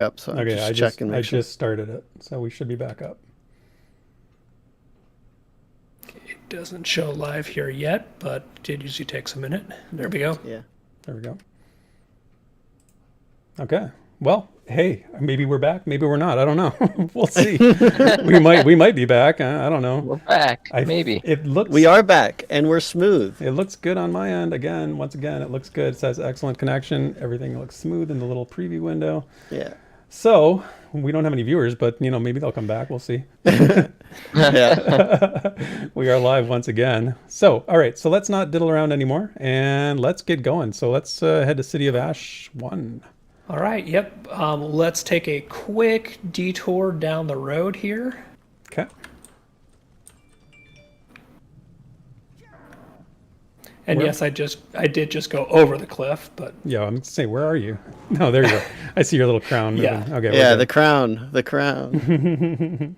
up, so Okay, just check and I make sure. just started it, so we should be back up. It doesn't show live here yet, but it usually takes a minute. There we go. Yeah. There we go. Okay. Well, hey, maybe we're back. Maybe we're not. I don't know. We'll see. we might be back. I don't know. We're back. Maybe. We are back, and we're smooth. It looks good on my end. Once again, it looks good. It says excellent connection. Everything looks smooth in the little preview window. Yeah. So we don't have any viewers, but maybe they'll come back. We'll see. Yeah. We are live once again. So, all right. So let's not diddle around anymore, and let's get going. So let's head to City of Ash 1. All right, yep. Let's take a quick detour down the road here. Okay. And yes, I did just go over the cliff, but Yeah, I'm saying, where are you? No, there you go. I see your little crown moving. Yeah. Okay. Yeah, we're the good. crown.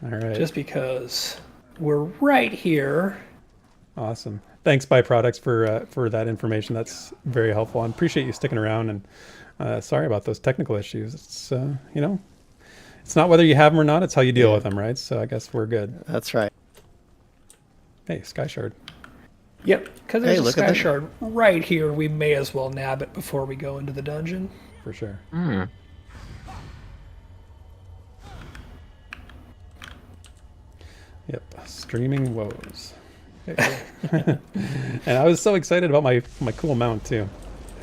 All right. just because we're right here. Awesome. Thanks, Byproducts, for that information. That's very helpful. I appreciate you sticking around. And sorry about those technical issues. It's it's not whether you have them or not. It's how you deal with them, right? So I guess we're good. That's right. Hey, Sky Shard. Yep, because there's a look at sky that. shard right here. We may as well nab it before we go into the dungeon. For sure. Yep. Streaming woes. Okay. And I was so excited about my cool mount too.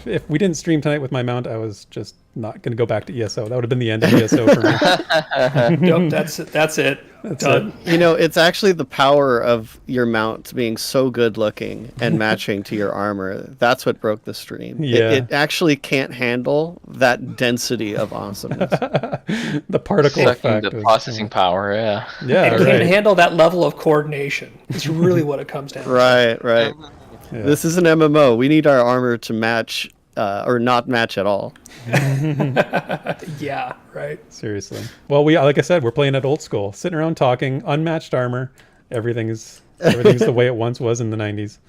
If we didn't stream tonight with my mount, I was just not going to go back to ESO. That would have been the end of ESO for me. Nope, that's it. That's it. Done. It's actually the power of your mount being so good looking and matching to your armor. That's what broke the stream. Yeah. It actually can't handle that density of awesomeness. The particle Sucking effect. the was- processing power, yeah. Yeah, It can't right. handle that level of coordination. It's really what it comes down to. Right. Yeah. This is an MMO. We need our armor to match or not match at all. Yeah, right. Seriously. Well, like I said, we're playing at old school, sitting around talking, unmatched armor. Everything's the way it once was in the 90s.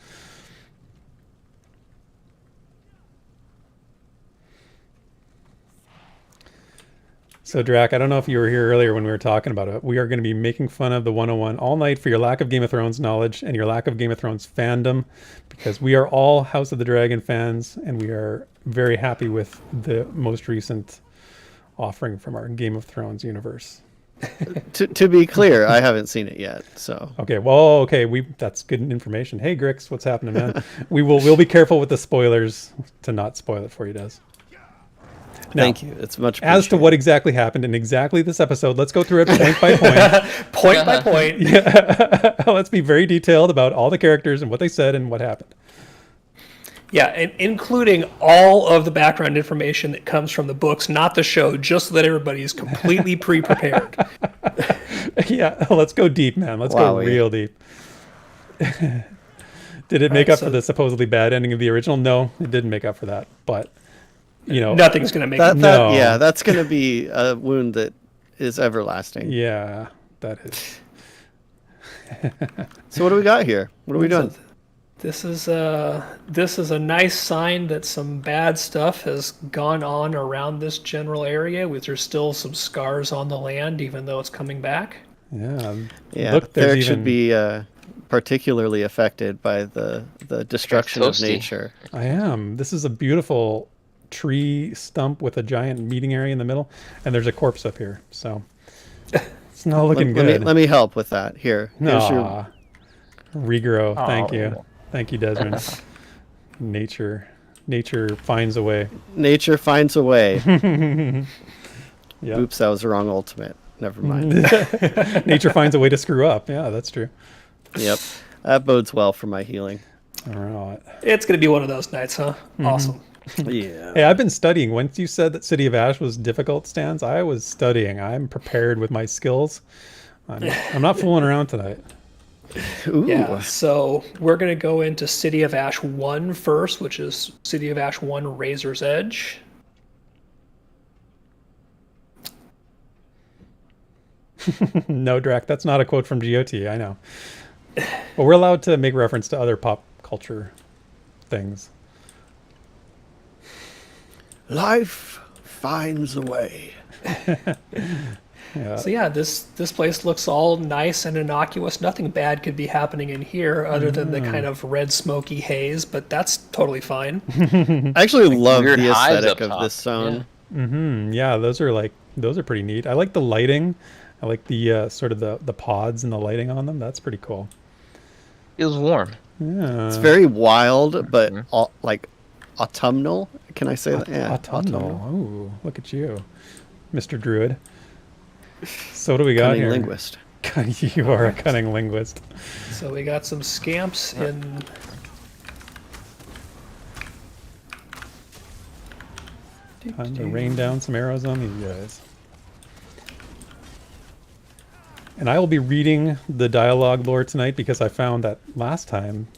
So, Drac, I don't know if you were here earlier when we were talking about it. We are going to be making fun of the 101 all night for your lack of Game of Thrones knowledge and your lack of Game of Thrones fandom, because we are all House of the Dragon fans, and we are very happy with the most recent offering from our Game of Thrones universe. To be clear, I haven't seen it yet. So Okay, well, that's good information. Hey, Grix, what's happening, man? we'll be careful with the spoilers to not spoil it for you, Des. Now, thank you. It's much as to appreciated. what exactly happened in exactly this episode, let's go through it point by point. Point by point. Let's be very detailed about all the characters and what they said and what happened. Yeah, and including all of the background information that comes from the books, not the show, just so that everybody is completely pre-prepared. Yeah, let's go deep, man. Let's go Wow, real deep. Did it make Right, up so- for the supposedly bad ending of the original? No, it didn't make up for that. But, Nothing's going to make it. No. Yeah, that's going to be a wound that is everlasting. yeah, that is. So what do we got here? What are we doing? This is a nice sign that some bad stuff has gone on around this general area. There's still some scars on the land, even though it's coming back. Yeah. Yeah, Look, there's Therek should even. be particularly affected by the destruction of toasty. nature. I am. This is a beautiful tree stump with a giant meeting area in the middle, and there's a corpse up here. So it's not looking good. Let me help with that. Here's your Aw. Regrow. Thank you. Oh. Thank you, Desryn. Nature finds a way. nature finds a way. Yeah. Oops, that was the wrong ultimate. Never mind. Nature finds a way to screw up. Yeah, that's true. Yep, that bodes well for my healing. All right. It's going to be one of those nights, huh? Awesome. Yeah. Hey, I've been studying. Once you said that City of Ash was difficult, Stans, I was studying. I'm prepared with my skills. I'm not fooling around tonight. Ooh. Yeah, so we're going to go into City of Ash 1 first, which is City of Ash 1 Razor's Edge. No, Drac, that's not a quote from GOT. I know. But we're allowed to make reference to other pop culture things. Life finds a way. Yeah. So yeah, this place looks all nice and innocuous. Nothing bad could be happening in here other than the kind of red smoky haze, but that's totally fine. I actually love weird the hives aesthetic up of top. this zone. Yeah, those are pretty neat. I like the lighting. I like the sort of the pods and the lighting on them. That's pretty cool. Feels warm. Yeah. It's very wild, but like autumnal. Can I say that? Yeah, Autumnal. Oh, look at you, Mr. Druid. So what do we got Cunning here? linguist. You are a cunning linguist. So we got some scamps in. Time to rain down some arrows on these guys. And I will be reading the dialogue lore tonight because I found that last time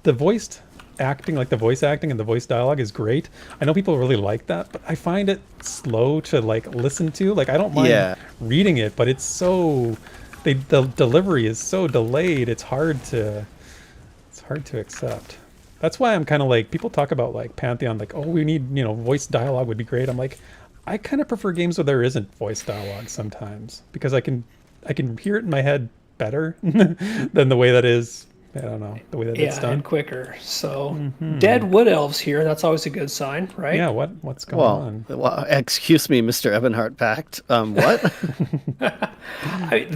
the voiced acting, like the voice acting and the voice dialogue is great. I know people really like that, but I find it slow to like listen to. Like I don't mind reading it, but it's so the delivery is so delayed. It's hard to accept. That's why I'm kind of like, people talk about like Pantheon, like, oh, we need, voice dialogue would be great. I'm like, I kind of prefer games where there isn't voice dialogue sometimes because I can hear it in my head better than the way that is. I don't know, the way that it's done. And quicker. So dead wood elves here. That's always a good sign, right? Yeah. What's going on? Well, excuse me, Mr. Ebonheart Pact. What?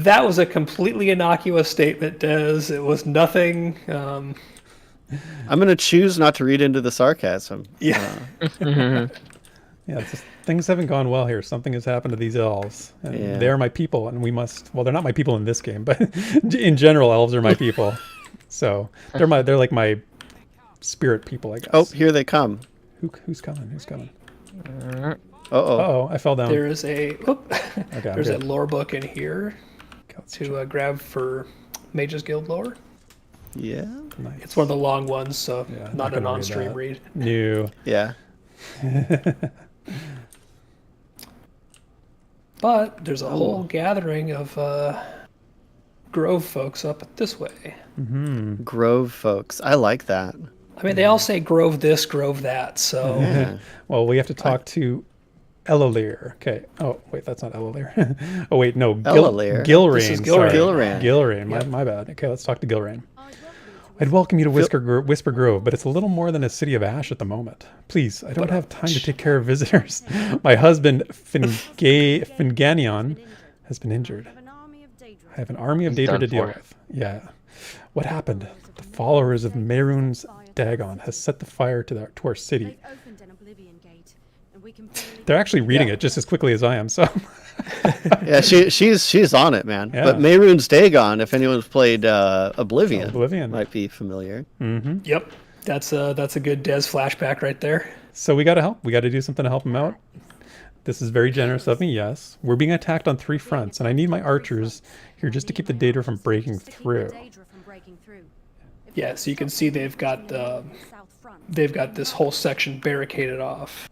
That was a completely innocuous statement, Des. It was nothing. I'm going to choose not to read into the sarcasm. Yeah. Yeah, it's just, things haven't gone well here. Something has happened to these elves. And they're my people, and we must... Well, they're not my people in this game, but in general, elves are my people. So they're like my spirit people, I guess. Oh, here they come. Who's coming? Who's coming? Uh-oh. Uh-oh, I fell down. There is Okay, there's a lore book in here Okay, let's to grab for Mage's Guild lore. Yeah. Nice. It's one of the long ones, so not not gonna an read on-stream that. read. New. Yeah. But there's a whole gathering of Grove folks up this way. Grove folks. I like that. I mean, they all say Grove this, Grove that, so... Yeah. Well, we have to talk to Elalir. Okay. Oh, wait, that's not Elalir. Oh, wait, no. Elalir. Gilrain. This is Sorry. Gilrain. Gilrain. Yep. My bad. Okay, let's talk to Gilrain. I'd welcome you to Whisper Grove, but it's a little more than a city of ash at the moment. Please, I don't have time to take care of visitors. My husband, Finganion, has been injured. I have an army of Daedra to deal with. Yeah. What happened? The followers of Mehrunes Dagon has set the fire to our city. They're actually reading it just as quickly as I am, so... Yeah, she's on it, man. Yeah. But Mehrunes Dagon, if anyone's played Oblivion, might be familiar. Yep, that's a good Des flashback right there. So we got to help. We got to do something to help him out. This is very generous of me, yes. We're being attacked on 3 fronts, and I need my archers here just to keep the Daedra from breaking through. Yeah, so you can see they've got this whole section barricaded off.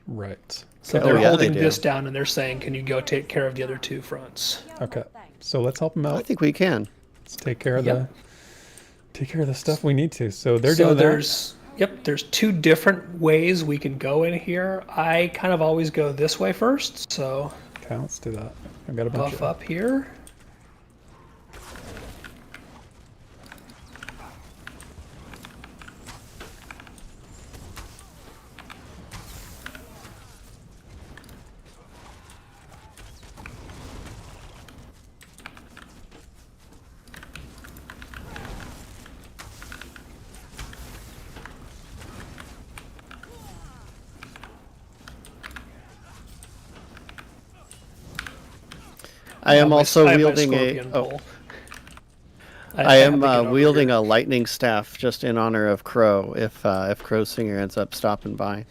Right. So Oh, they're yeah, holding they do. this down, and they're saying, "Can you go take care of the other 2 fronts?" Okay. So let's help him I out. think we can. Let's take care of Yep. the stuff we need to. So they're So doing there's 2 different ways we can go in here. I kind of always go this way first, so that. Okay, let's do that. I've got a bunch buff of... up here. I am also I have my wielding a. scorpion Oh, pole. I have am to get over wielding here. a lightning staff just in honor of Crow. If Crow Singer ends up stopping by,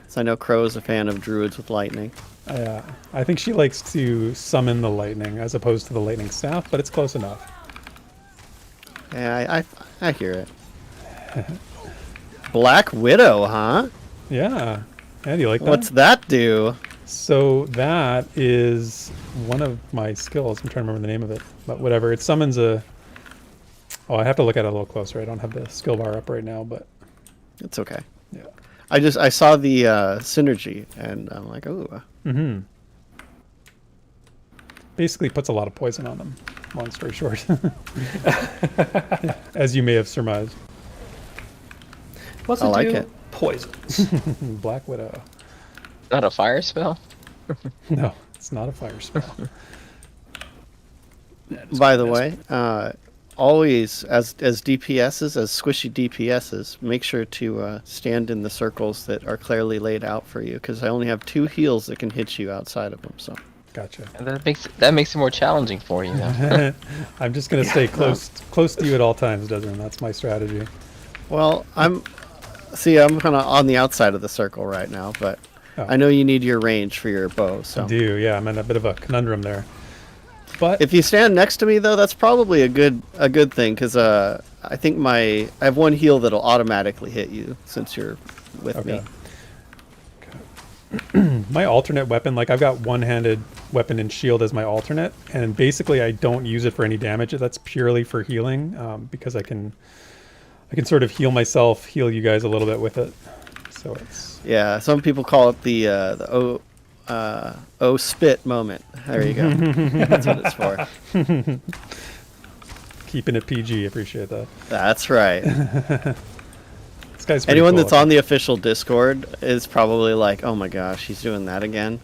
so I know Crow is a fan of druids with lightning. I think she likes to summon the lightning as opposed to the lightning staff, but it's close enough. Yeah, I hear it. Black Widow, huh? Yeah. Yeah, do you like that? What's that do? So that is one of my skills. I'm trying to remember the name of it, but whatever. It summons a... Oh, I have to look at it a little closer. I don't have the skill bar up right now, but It's okay. yeah. I saw the synergy, and I'm like, oh. Mm-hmm. Basically puts a lot of poison on them, long story short. As you may have surmised. What's I it like do? it. Poisons. Black Widow. Not a fire spell? No, it's not a fire spell. By the way, always as DPSs, as squishy DPSs, make sure to stand in the circles that are clearly laid out for you, because I only have 2 heals that can hit you outside of them. So Gotcha. And that makes it more challenging for you. Though. I'm just gonna stay close to you at all times, Desryn. That's my strategy. well, I'm kind of on the outside of the circle right now, but Oh. I know you need your range for your bow. I So do, yeah. I'm in a bit of a conundrum there. But if you stand next to me, though, that's probably a good thing, because I think I have 1 heal that'll automatically hit you since you're with me. my alternate weapon, like I've got one-handed weapon and shield as my alternate, and basically I don't use it for any damage. That's purely for healing, because I can sort of heal myself, heal you guys a little bit with it. So it's Yeah, some people call it the spit moment. There you go. That's what it's for. keeping it PG. Appreciate that. That's right. This guy's pretty Anyone cool, that's I on the official Discord is probably like, "Oh my gosh, he's doing that again."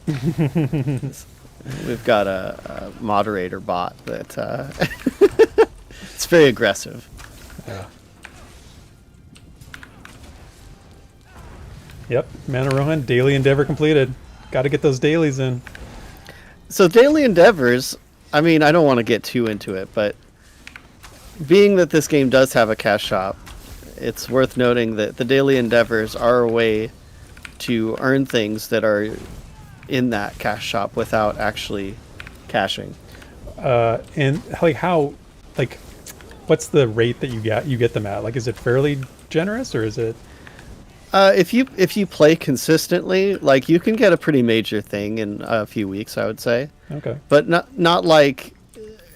We've got a moderator bot that it's very aggressive. Yeah. Yep, Mana Rohan, daily endeavor completed. Got to get those dailies in. So daily endeavors, I mean, I don't want to get too into it, but being that this game does have a cash shop, it's worth noting that the daily endeavors are a way to earn things that are in that cash shop without actually cashing. And like how, like, what's the rate that you get them at? Like, is it fairly generous, or is it? If you play consistently, like, you can get a pretty major thing in a few weeks, I would say. Okay. But not like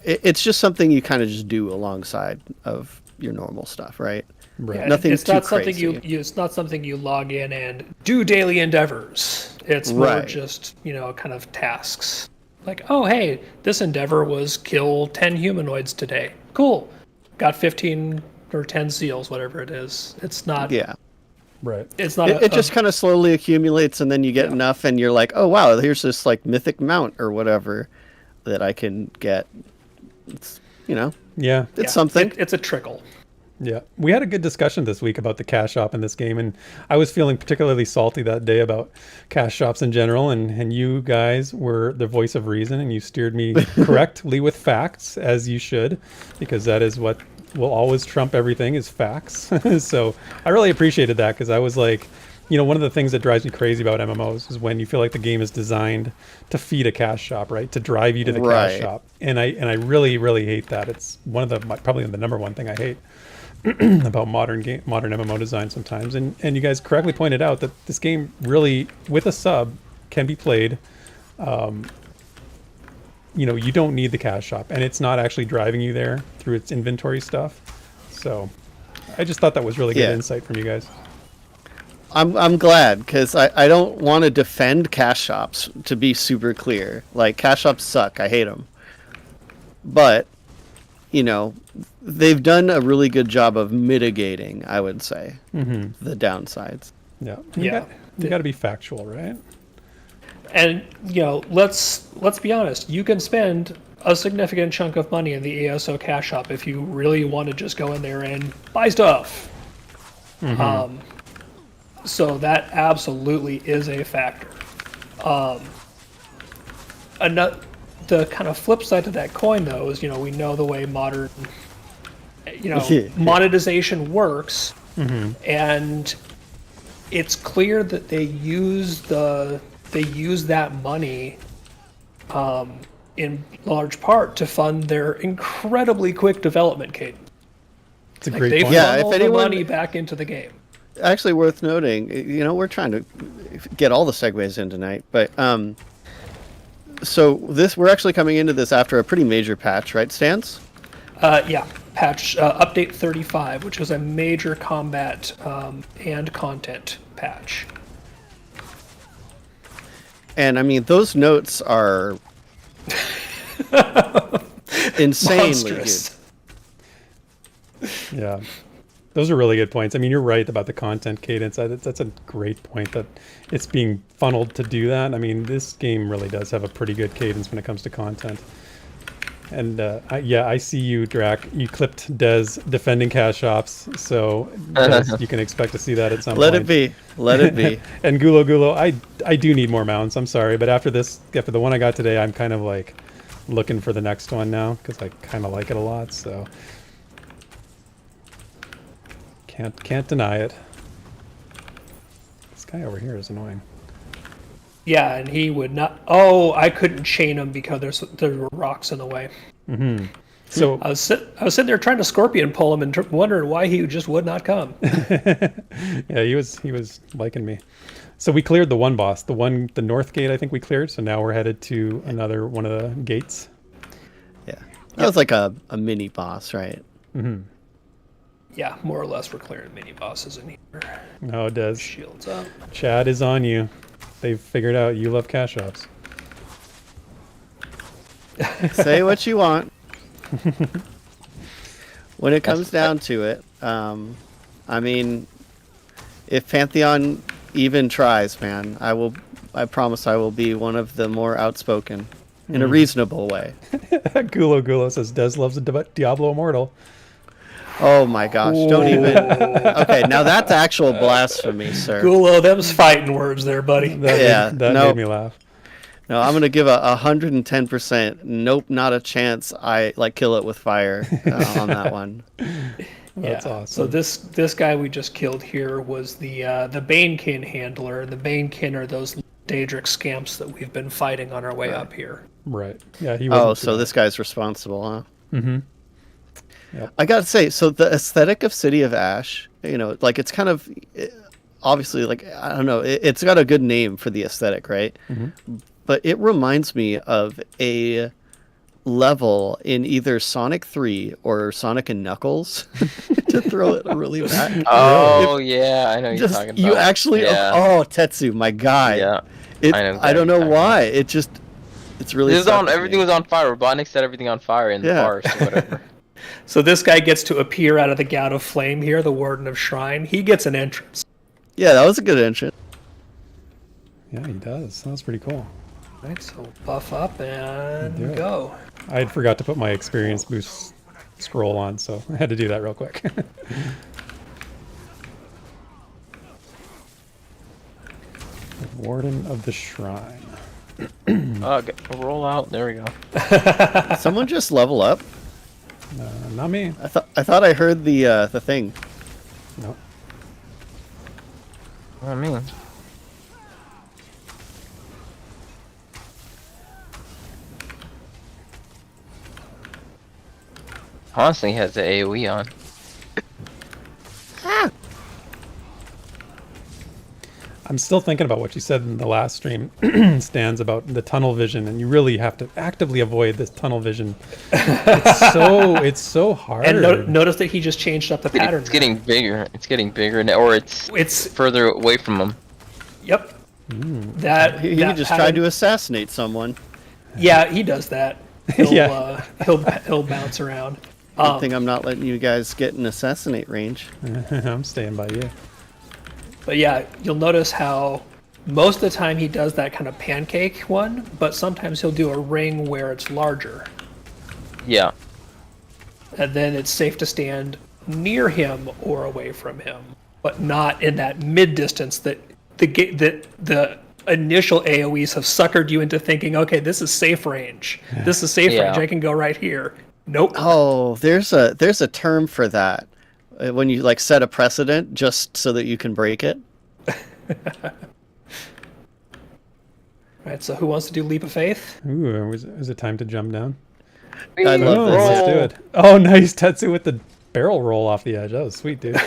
it's just something you kind of just do alongside of your normal stuff, right? Right. Yeah, Nothing it's too not something crazy. it's not something you log in and do daily endeavors. It's more Right. just, kind of tasks. Like, oh hey, this endeavor was kill 10 humanoids today. Cool. Got 15 or 10 seals, whatever it is. It's not Yeah. Right. it's not It just kind of slowly accumulates, and then you get enough, and you're like, oh wow, here's this like mythic mount or whatever that I can get. It's Yeah. it's something. It's a trickle. Yeah, we had a good discussion this week about the cash shop in this game, and I was feeling particularly salty that day about cash shops in general, and you guys were the voice of reason, and you steered me correctly with facts, as you should, because that is what will always trump everything is facts. So I really appreciated that, because I was like, one of the things that drives me crazy about MMOs is when you feel like the game is designed to feed a cash shop, right? To drive you to the Right. cash shop, and I really, really hate that. It's one of probably the number one thing I hate about modern MMO design sometimes, and you guys correctly pointed out that this game really, with a sub, can be played. You don't need the cash shop, and it's not actually driving you there through its inventory stuff. So I just thought that was really good Yeah. insight from you guys. I'm glad, because I don't want to defend cash shops, to be super clear. Like, cash shops suck. I hate them. But, they've done a really good job of mitigating, I would say, the downsides. Yeah, Yeah. you got to be factual, right? And let's be honest. You can spend a significant chunk of money in the ESO cash shop if you really want to just go in there and buy stuff. So that absolutely is a factor. The kind of flip side to that coin, though, is we know the way modern monetization works, and it's clear that they use that money in large part to fund their incredibly quick development cadence. It's a Like, great they point. Yeah, funnel if the anyone- money back into the game. Actually, worth noting, we're trying to get all the segues in tonight, but we're actually coming into this after a pretty major patch, right, Stans? Yeah, patch update 35, which was a major combat and content patch. And I mean, those notes are insanely Monstrous. good. Yeah. Those are really good points. I mean, you're right about the content cadence. That's a great point that it's being funneled to do that. I mean, this game really does have a pretty good cadence when it comes to content. And I see you, Drac. You clipped Des defending cash shops, so Des, you can expect to see that at some point. Let it be. Let it be. And Gulo, I do need more mounts. I'm sorry, but after the one I got today, I'm kind of like looking for the next one now because I kind of like it a lot. So can't deny it. This guy over here is annoying. Yeah, and he would not. Oh, I couldn't chain him because there were rocks in the way. Mm-hmm. So I was sitting there trying to scorpion pull him and wondering why he just would not come. yeah, he was liking me. So we cleared the one boss, the north gate. I think we cleared. So now we're headed to another one of the gates. Yeah, that was like a mini boss, right? Mm-hmm. Yeah, more or less we're clearing mini bosses in here. Oh, Des. Shields up. Chad is on you. They've figured out you love cash shops. Say what you want. When it comes down to it, I mean, if Pantheon even tries, man, I promise I will be one of the more outspoken in a reasonable way. Gulo says Des loves a Diablo Immortal. Oh my gosh, don't even. Okay, now that's actual blasphemy, sir. Gulo, them's fighting words there, buddy. That made me laugh. No, I'm gonna give a 110%. Nope, not a chance. I kill it with fire on that one. That's awesome. So this guy we just killed here was the Banekin handler. The Banekin are those Daedric scamps that we've been fighting on our way up here. Right. Yeah. He. Oh, so this guy's responsible, huh? Mm-hmm. Yep. I gotta say, so the aesthetic of City of Ash, it's kind of obviously I don't know, it's got a good name for the aesthetic, right? Mm-hmm. But it reminds me of a level in either Sonic 3 or Sonic and Knuckles, to throw it really back. Oh, yeah, I know what you're talking about. You actually, yeah. oh, Tetsu, my guy. Yeah, I don't know why. It's really. Everything was on fire. Robotnik set everything on fire in the forest or whatever. So this guy gets to appear out of the gout of flame here, the Warden of Shrine. He gets an entrance. Yeah, that was a good entrance. Yeah, he does. That was pretty cool. All right, so buff up and go. I had forgot to put my experience boost scroll on, so I had to do that real quick. Warden of the Shrine. Roll out. There we go. Someone just level up. Not me. I thought I heard the thing. No. Not me. Constantly has the AoE on. I'm still thinking about what you said in the last stream, Stans, about the tunnel vision, and you really have to actively avoid this tunnel vision. It's so hard. And notice that he just changed up the pattern. It's getting bigger. It's getting bigger, or it's further away from him. Yep. That He that just pattern, tried to assassinate someone. Yeah, he does that. He'll, Yeah. he'll bounce around. Good thing I'm not letting you guys get in assassinate range. I'm staying by you. But yeah, you'll notice how most of the time he does that kind of pancake one, but sometimes he'll do a ring where it's larger. Yeah. And then it's safe to stand near him or away from him, but not in that mid distance that the initial AoEs have suckered you into thinking, okay, this is safe range. This is safe range. I can go right here. Nope. Oh, there's a term for that. When you set a precedent just so that you can break it. Right, so who wants to do leap of faith? Ooh, is it time to jump down? I love this. Let's do it. Oh, nice. Tetsu with the barrel roll off the edge. That was sweet, dude.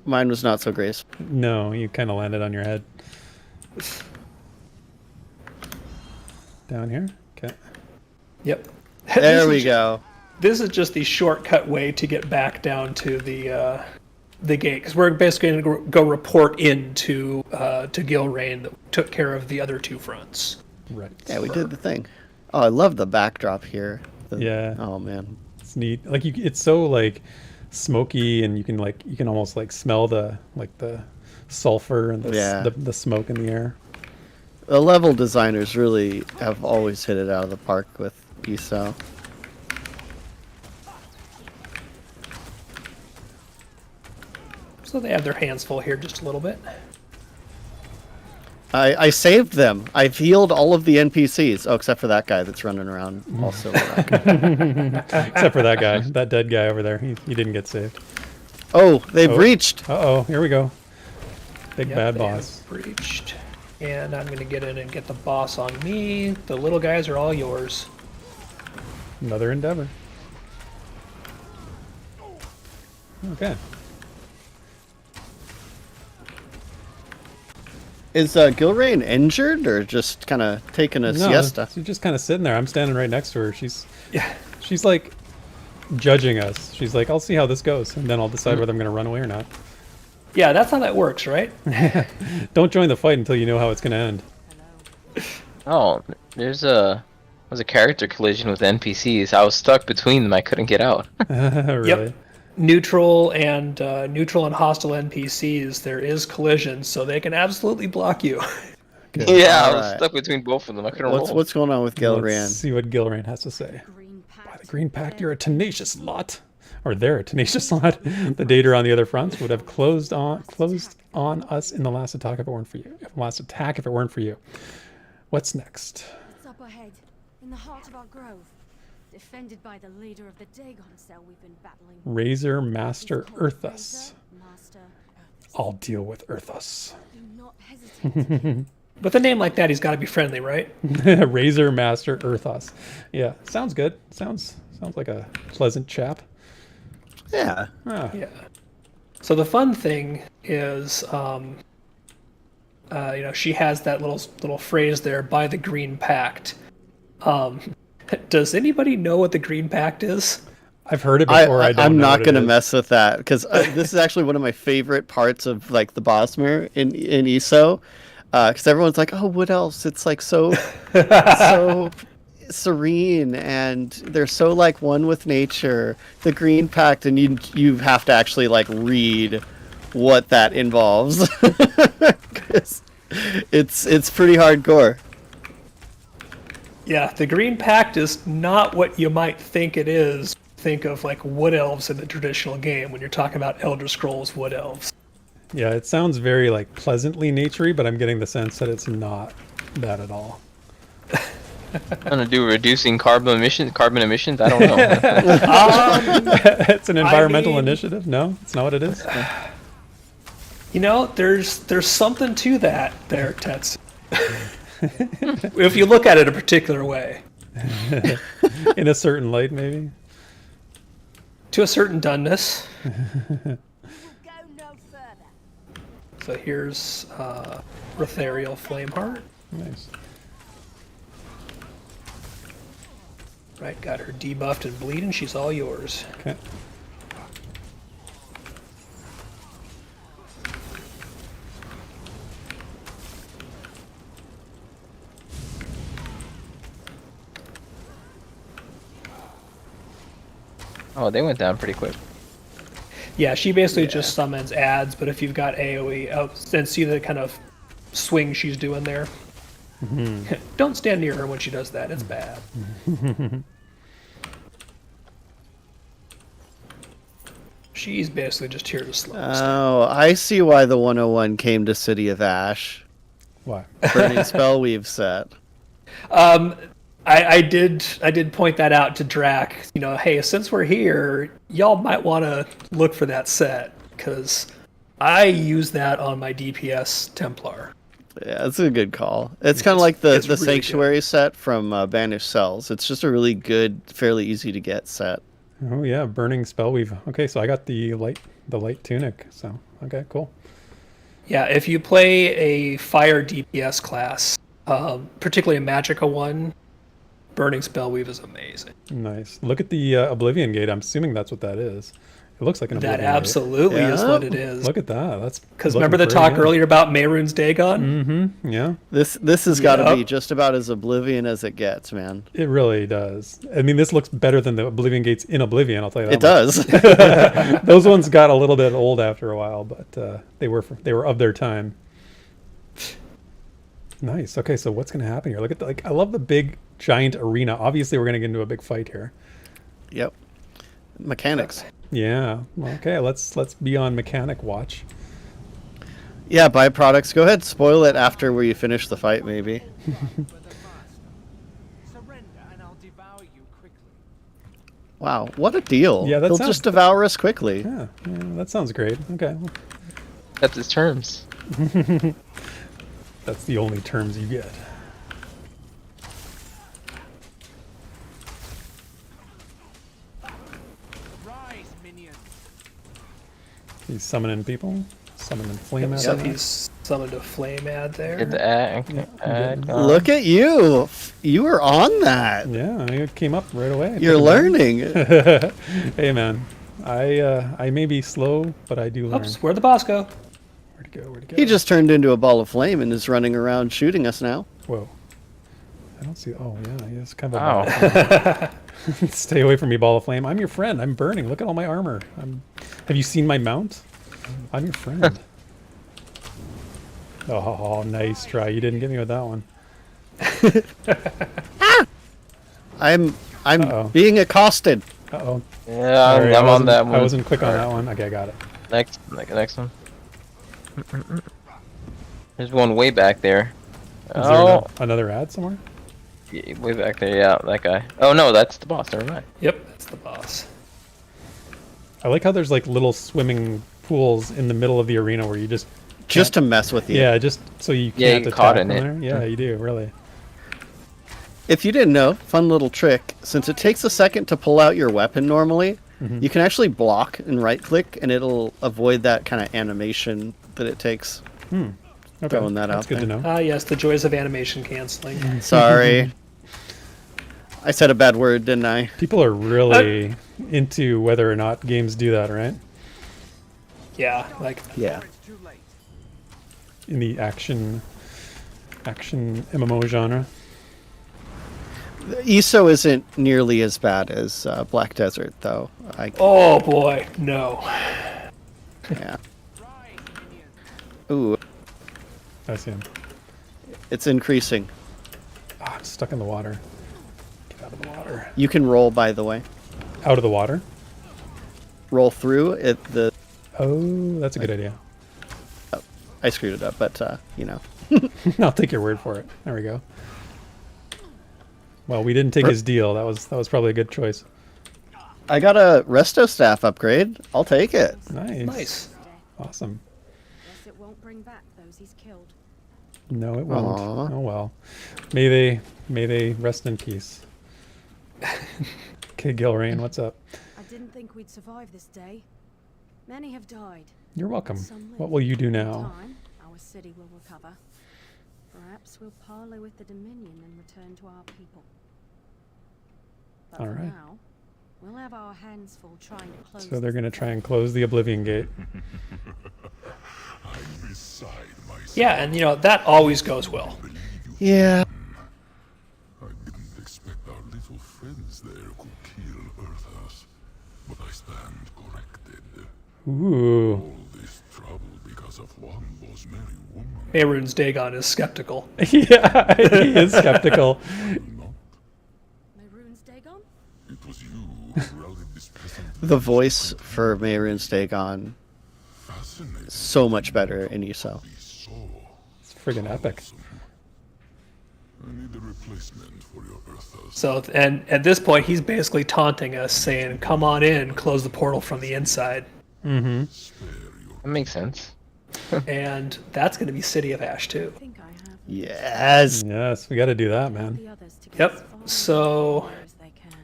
Mine was not so graceful. No, you kind of landed on your head. Down here? Okay. Yep. There we go. This is just the shortcut way to get back down to the gate, because we're basically going to go report into to Gilrain that took care of the other two fronts. Right. Yeah, we did the thing. Oh, I love the backdrop here. Yeah. Oh man. It's neat. Like it's so like smoky, and you can almost like smell the sulfur and the smoke in the air. The level designers really have always hit it out of the park with ESO. So they have their hands full here just a little bit. I saved them. I've healed all of the NPCs. Oh, except for that guy that's running around also. Except for that guy, that dead guy over there. He didn't get saved. Oh, they breached. Uh-oh, here we go. Big bad they boss. have breached. And I'm going to get in and get the boss on me. The little guys are all yours. Another endeavor. Okay. Is Gilrain injured or just kind of taking a siesta? She's just kind of sitting there. I'm standing right next to her. She's like judging us. She's like, I'll see how this goes, and then I'll decide whether I'm going to run away or not. Yeah, that's how that works, right? Don't join the fight until you know how it's going to end. Oh, was a character collision with NPCs. I was stuck between them. I couldn't get out. Really? Yep. Neutral and hostile NPCs, there is collision, so they can absolutely block you. Good. Yeah, I All was right. stuck between both of them. I couldn't roll. What's going on with Gilrain? Let's see what Gilrain has to say. By the Green Pact, you're a tenacious lot. Or they're a tenacious lot. The data on the other fronts would have closed on us in the last attack if it weren't for you. What's next? It's up ahead, in the heart of our grove. Defended by the leader of the Dagon cell we've been battling. Razor Master Earthus. Master Earthus. I'll deal with Earthus. Do not hesitate. With a name like that, he's got to be friendly, right? Razor Master Earthus. Yeah, sounds good. Sounds like a pleasant chap. Yeah. Yeah. So the fun thing is, she has that little phrase there, by the Green Pact. Does anybody know what the Green Pact is? I've heard it before. I'm not going to mess with that because this is actually one of my favorite parts of like the boss mirror in ESO. Because everyone's like, oh, what else? It's like so serene, and they're so like one with nature. The Green Pact, and you have to actually like read what that involves. 'Cause it's pretty hardcore. Yeah, the Green Pact is not what you might think it is. Think of like wood elves in the traditional game when you're talking about Elder Scrolls wood elves. Yeah, it sounds very like pleasantly naturey, but I'm getting the sense that it's not that at all. Gonna do reducing carbon emissions? I don't know. It's an environmental initiative. No, it's not what it is. There's something to that there, Tetsu. If you look at it a particular way. In a certain light, maybe. To a certain doneness. We'll go no further. So here's Rothariel Flameheart. Nice. Right, got her debuffed and bleeding. She's all yours. Okay. Oh, they went down pretty quick. Yeah, she basically just summons ads, but if you've got AoE, and see the kind of swing she's doing there. Mm-hmm. Don't stand near her when she does that. It's bad. She's basically just here to slow us down. Oh, I see why the 101 came to City of Ash. Why? Burning Spellweave set. I did point that out to Drac. Hey, since we're here, y'all might want to look for that set because I use that on my DPS Templar. Yeah, it's a good call. It's kind of like the really Sanctuary set from Banished Cells. It's just a really good, fairly easy to get set. Oh yeah, Burning Spellweave. Okay, so I got the light tunic. So okay, cool. Yeah, if you play a fire DPS class, particularly a Magicka one, Burning Spellweave is amazing. Nice. Look at the Oblivion Gate. I'm assuming that's what that is. It looks like an That Oblivion absolutely is Yeah. what it is. Gate. Look at that. That's Because looking remember the pretty talk good. earlier about Mehrunes Dagon? Mm-hmm. Yeah, This has got to be Yep. just about as Oblivion as it gets, man. it really does. I mean, this looks better than the Oblivion Gates in Oblivion. I'll tell you that. It does. Much. Those ones got a little bit old after a while, but they were of their time. Nice. Okay, so what's going to happen here? Look at I love the big giant arena. Obviously, we're going to get into a big fight here. Yep. Mechanics. Yeah. Okay, let's be on mechanic watch. Yeah, byproducts. Go ahead, spoil it after where you finish the fight, maybe. Wow, what a deal. Yeah, that He'll sounds- just devour us quickly. Yeah, that sounds great. Okay. That's his terms. That's the only terms you get. He's summoning people, summoning flame So out. he's summoned a flame ad there. Get the ad. Look at you. You were on that. Yeah, it came up right away. You're learning. Hey man, I may be slow, but I do learn. Oops, where'd the boss go? Where'd it go? Where'd it go? He just turned into a ball of flame and is running around shooting us now. Whoa. I don't see. Oh yeah, he's kind of. A Wow. ball of flame. Stay away from me, ball of flame. I'm your friend. I'm burning. Look at all my armor. Have you seen my mount? I'm your friend. Oh, nice try. You didn't get me with that one. I'm Uh-oh. being accosted. Uh-oh. Yeah, Sorry, I'm I on that I one. wasn't quick on that one. Okay, I got it. Next one. There's one way back there. Is there another ad somewhere? Yeah, way back there. Yeah, that guy. Oh no, that's the boss. Never mind. Yep, that's the boss. I like how there's like little swimming pools in the middle of the arena where you just Just to mess with you. yeah, just so you Yeah, you can't get caught attack in from it. there. Yeah, you do really. If you didn't know, fun little trick. Since it takes a second to pull out your weapon normally, you can actually block and right click and it'll avoid that kind of animation that it takes. Okay, Throwing that that's out good to there. know. Ah, yes, the joys of animation canceling. Sorry. I said a bad word, didn't I? People are really into whether or not games do that, right? Yeah, like Yeah. In the action MMO genre. ESO isn't nearly as bad as Black Desert, though. oh boy, no. Yeah. Ooh, I see him. it's increasing. Ah, I'm stuck in the water. Get out of the water. You can roll, by the way. Out of the water? Roll through it. Oh, that's a good idea. I screwed it up, but you know. I'll take your word for it. There we go. Well, we didn't take his deal. That was probably a good choice. I got a resto staff upgrade. I'll take it. Nice. Nice. Awesome. Guess it won't bring back those he's killed. No, it won't. Aw. Oh well. May they rest in peace. Okay, Gilrain, what's up? I didn't think we'd survive this day. Many have died. You're welcome. Some live. What will you do In now? time, our city will recover. Perhaps we'll parley with the Dominion and return to our people. But All for right. now, we'll have our hands full trying to close. So they're this going to try thing. and close the Oblivion Gate. Yeah, and you know, that always goes well. Yeah. I didn't expect our little friends there could kill Earthers, but I stand corrected. Ooh. All this trouble because of one was merry woman. Mehrunes Dagon is skeptical. Yeah, he is skeptical. Not. Mehrunes Dagon? It was you who rallied this peasant. The voice for Mehrunes Dagon Fascinating. so much better in ESO. So It's friggin' epic. awesome. I need a replacement for your Earthers. So, and at this point, he's basically taunting us, saying, "Come on in, close the portal from the inside," Spare your That makes sense. and that's going to be City of Ash too. I think I have Yes. Yes, we got to do that, man. the others to get Yep, as far so- away as they can.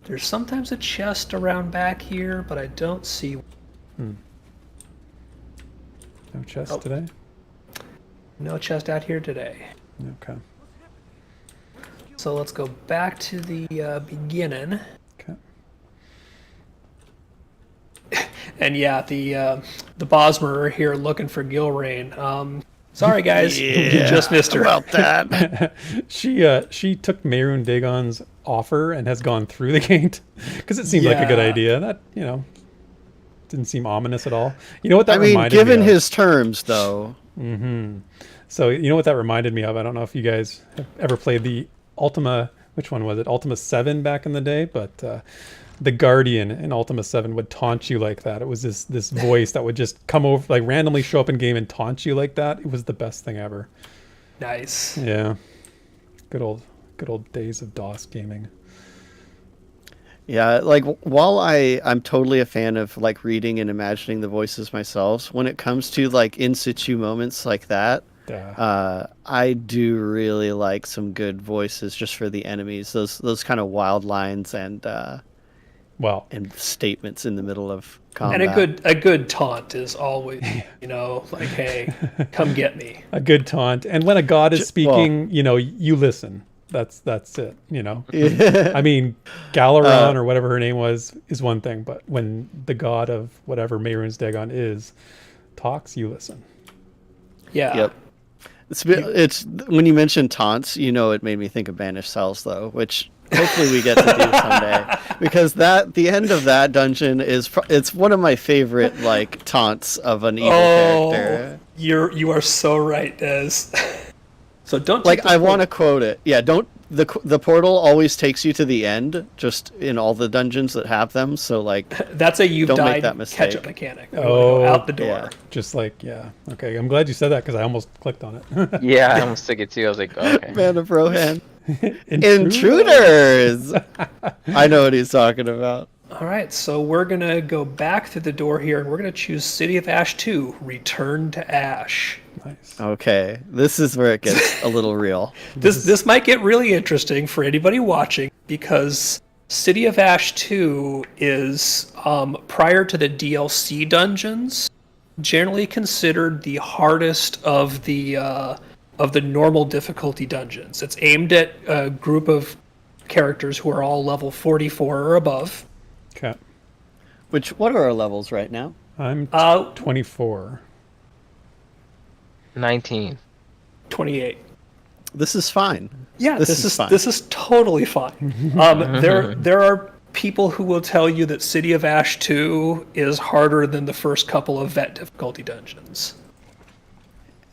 There's sometimes a chest around back here, but I don't see. No chest Oh. today? No chest out here today. Okay. So let's go back to the beginning. Okay. And yeah, the Bosmer are here looking for Gilrain. Sorry guys, you just missed her. About that. She took Mehrunes Dagon's offer and has gone through the gate because it seemed like a good Yeah. idea. That didn't seem ominous at all. You know what that I mean, reminded given me of? his terms, though. So you know what that reminded me of? I don't know if you guys have ever played the Ultima. Which one was it? Ultima 7 back in the day, but the Guardian in Ultima 7 would taunt you like that. It was this voice that would just come over, like randomly show up in game and taunt you like that. It was the best thing ever. Nice. Yeah, good old days of DOS gaming. Yeah, like while I'm totally a fan of like reading and imagining the voices myself, when it comes to like in situ moments like that, Yeah. I do really like some good voices just for the enemies. Those kind of wild lines and Well, statements in the middle of combat. And a good taunt is always, like, hey, come get me. a good taunt, and when a god is speaking, you listen. That's it. I mean, Galaron or whatever her name was is one thing, but when the god of whatever Mehrunes Dagon is talks, you listen. Yeah. Yep. It's when you mentioned taunts, it made me think of Banished Cells, though, which hopefully we get to do someday, because the end of that dungeon it's one of my favorite like taunts of an evil character. You are so right, Des. So don't Like, I want to quote it. Yeah, don't the portal always takes you to the end, just in all the dungeons that have them. So like, That's a you've don't make died that mistake. catch-up mechanic. We wanna go out the door. yeah. Just like, yeah. Okay, I'm glad you said that because I almost clicked on it. Yeah, I almost took it too. I was like, okay. Man of Rohan. Intruders. Intruders. I know what he's talking about. All right, so we're going to go back through the door here, and we're going to choose City of Ash 2, Return to Ash. Nice. Okay, this is where it gets a little real. This might get really interesting for anybody watching, because City of Ash 2 is, prior to the DLC dungeons, generally considered the hardest of the normal difficulty dungeons. It's aimed at a group of characters who are all level 44 or above. Okay. What are our levels right now? I'm 24. 19. 28. This is fine. Yeah, This is fine. This is totally fine. There are people who will tell you that City of Ash 2 is harder than the first couple of vet difficulty dungeons.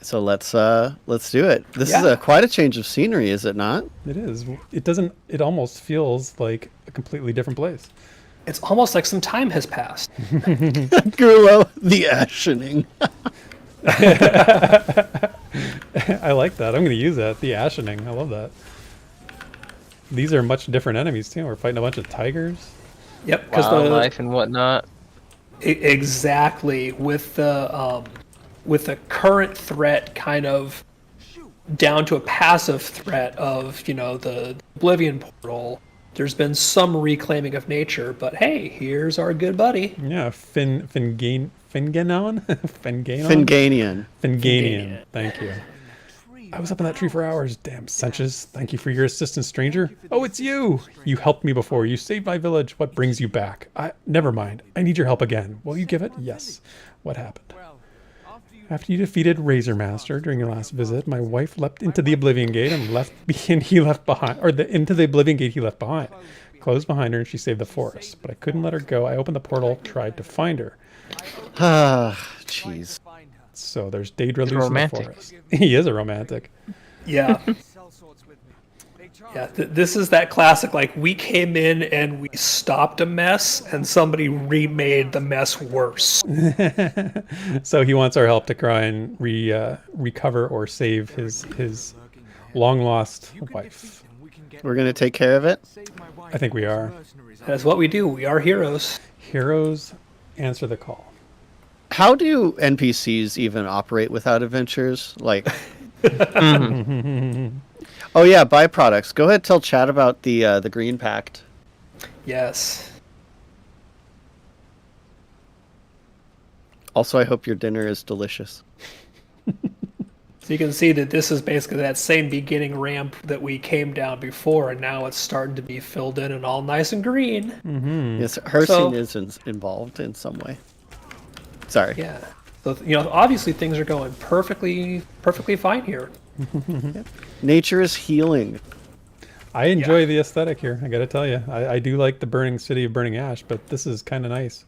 So let's do it. This is Yeah. quite a change of scenery, is it not? It is. It almost feels like a completely different place. It's almost like some time has passed. Grulo, the Ashening. I like that. I'm going to use that. The Ashening. I love that. These are much different enemies too. We're fighting a bunch of tigers. Yep, because Wildlife and whatnot. exactly with the current threat kind of down to a passive threat of the Oblivion portal. There's been some reclaiming of nature, but hey, here's our good buddy. Yeah, Finganon? Finganian. Finganian. Thank you. I was up in that tree for hours. Damn Senches. Thank you for your assistance, stranger. Oh, it's you. You helped me before. You saved my village. What brings you back? Never mind. I need your help again. Will you give it? Yes. What happened? After you defeated Razor Master during your last visit, my wife leapt into the Oblivion Gate and he left behind, or into the Oblivion Gate he left behind. Closed behind her and she saved the forest, but I couldn't let her go. I opened the portal, tried to find her. Ah, jeez. So there's Daedra loose in the romantic. forest. He is a romantic. Yeah. Yeah, this is that classic, like, we came in and we stopped a mess, and somebody remade the mess worse. So he wants our help to try and recover or save his long lost wife. We're gonna take care of it. I think we are. That's what we do. We are heroes. Heroes answer the call. How do NPCs even operate without adventures? Like, oh yeah, byproducts. Go ahead, tell Chad about the Green Pact. Yes. Also, I hope your dinner is delicious. So you can see that this is basically that same beginning ramp that we came down before, and now it's starting to be filled in and all nice and green. Yes, her So- scene is involved in some way. Sorry. Yeah. So obviously things are going perfectly fine here. Nature is healing. I enjoy the aesthetic here. I got to tell you, I do like the burning city of burning ash, but this is kind of nice.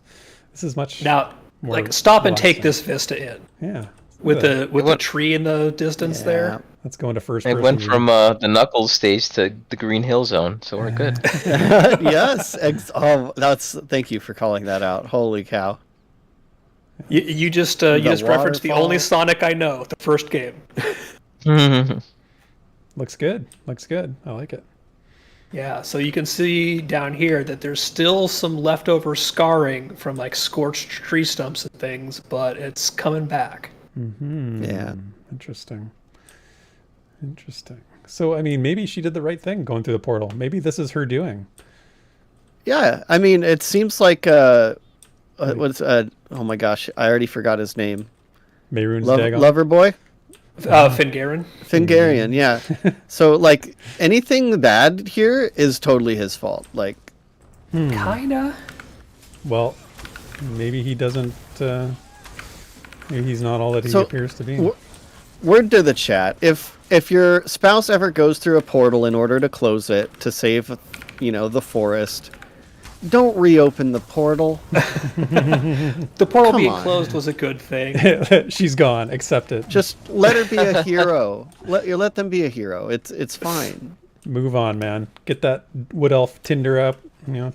This is much Now, more like, stop and relaxing. take this vista in Yeah, with the went- tree in the distance there. let's go into first It person. went view. from the Knuckles stage to the Green Hill Zone, so we're good. Yes. Thank you for calling that out. Holy cow. You just referenced the only waterfall. Sonic I know, the first game. Looks good. Looks good. I like it. Yeah, so you can see down here that there's still some leftover scarring from like scorched tree stumps and things, but it's coming back. Yeah. Interesting. Interesting. So, I mean, maybe she did the right thing going through the portal. Maybe this is her doing. Yeah. I mean, it seems like what's oh my gosh, I already forgot his name. Mehrunes Dagon. Lover boy? Fingaren. Fingarian, yeah. So like anything bad here is totally his fault. Like Kinda. Well, maybe he doesn't. Maybe he's not all that he So, appears to be. word to the chat, if your spouse ever goes through a portal in order to close it to save, the forest, don't reopen the portal. The portal Come being on. closed was a good thing. She's gone. Accept it. Just let her be a hero. Let them be a hero. It's fine. Move on, man. Get that Wood Elf Tinder app,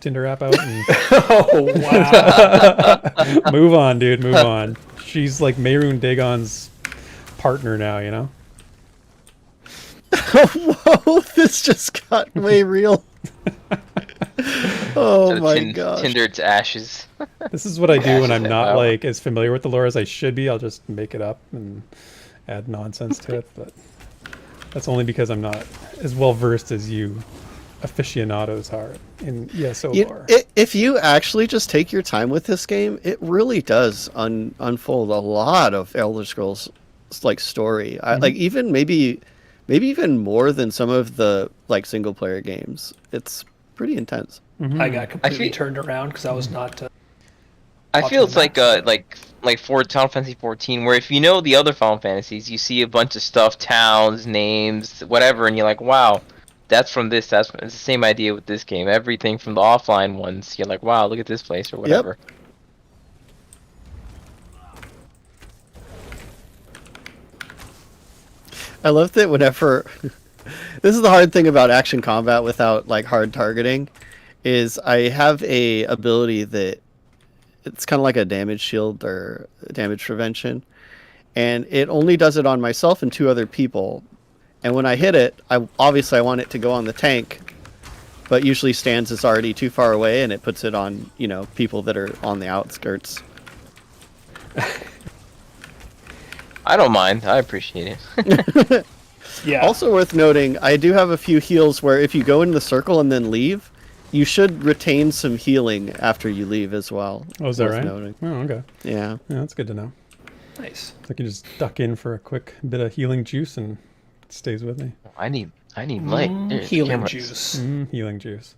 Tinder app out. And Oh wow. move on, dude. Move on. She's like Mehrunes Dagon's partner now. Whoa, this just got way real. Oh my gosh. Tinder to ashes. This is what I do when I'm not Wow. like as familiar with the lore as I should be. I'll just make it up and add nonsense to it, but that's only because I'm not as well versed as you aficionados are in ESO lore. If you actually just take your time with this game, it really does unfold a lot of Elder Scrolls like story. Like even maybe even more than some of the like single player games. It's pretty intense. I got completely feel- turned around because I was not. I feel it's Watching like Final Fantasy 14, where if you know the other Final Fantasies, you see a bunch of stuff, towns, names, whatever, and you're like, wow, that's from this. It's the same idea with this game. Everything from the offline ones, you're like, wow, look at this place or whatever. I love that whenever this is the hard thing about action combat without like hard targeting is I have a ability that it's kind of like a damage shield or damage prevention, and it only does it on myself and 2 other people. And when I hit it, I want it to go on the tank, but usually stands is already too far away, and it puts it on people that are on the outskirts. I don't mind. I appreciate it. Yeah. Also worth noting, I do have a few heals where if you go in the circle and then leave, you should retain some healing after you leave as well. Oh, is that Worth right? noting. Oh, okay. Yeah. Yeah, that's good to know. Nice. I can just duck in for a quick bit of healing juice and it stays with me. I need light. There's Healing cameras. juice. Healing juice.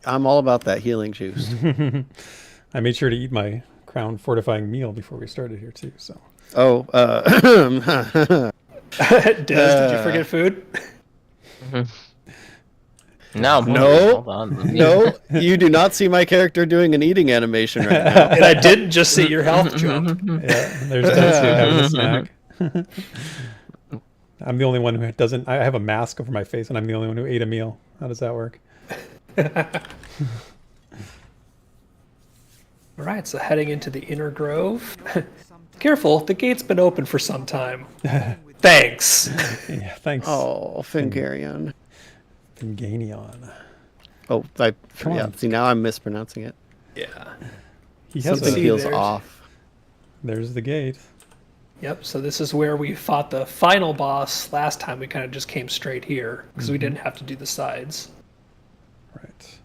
I'm all about that healing juice. I made sure to eat my crown fortifying meal before we started here too. So Oh, Des, did you forget food? No, I'm hungry. No. Hold on. Let me- no, you do not see my character doing an eating animation right now. And I didn't just see your health jump. yeah, there's Tetsu having a snack. I'm the only one who doesn't. I have a mask over my face, and I'm the only one who ate a meal. How does that work? All right, so heading into the inner grove. Careful, the gate's been open for some time. Thanks. Yeah, thanks. Oh, Fingarian. Finganion. Oh, Come on. See, now I'm mispronouncing it. Yeah. He has Something See, feels there's- off. There's the gate. Yep, so this is where we fought the final boss. Last time we kind of just came straight here because we didn't have to do the sides. Right.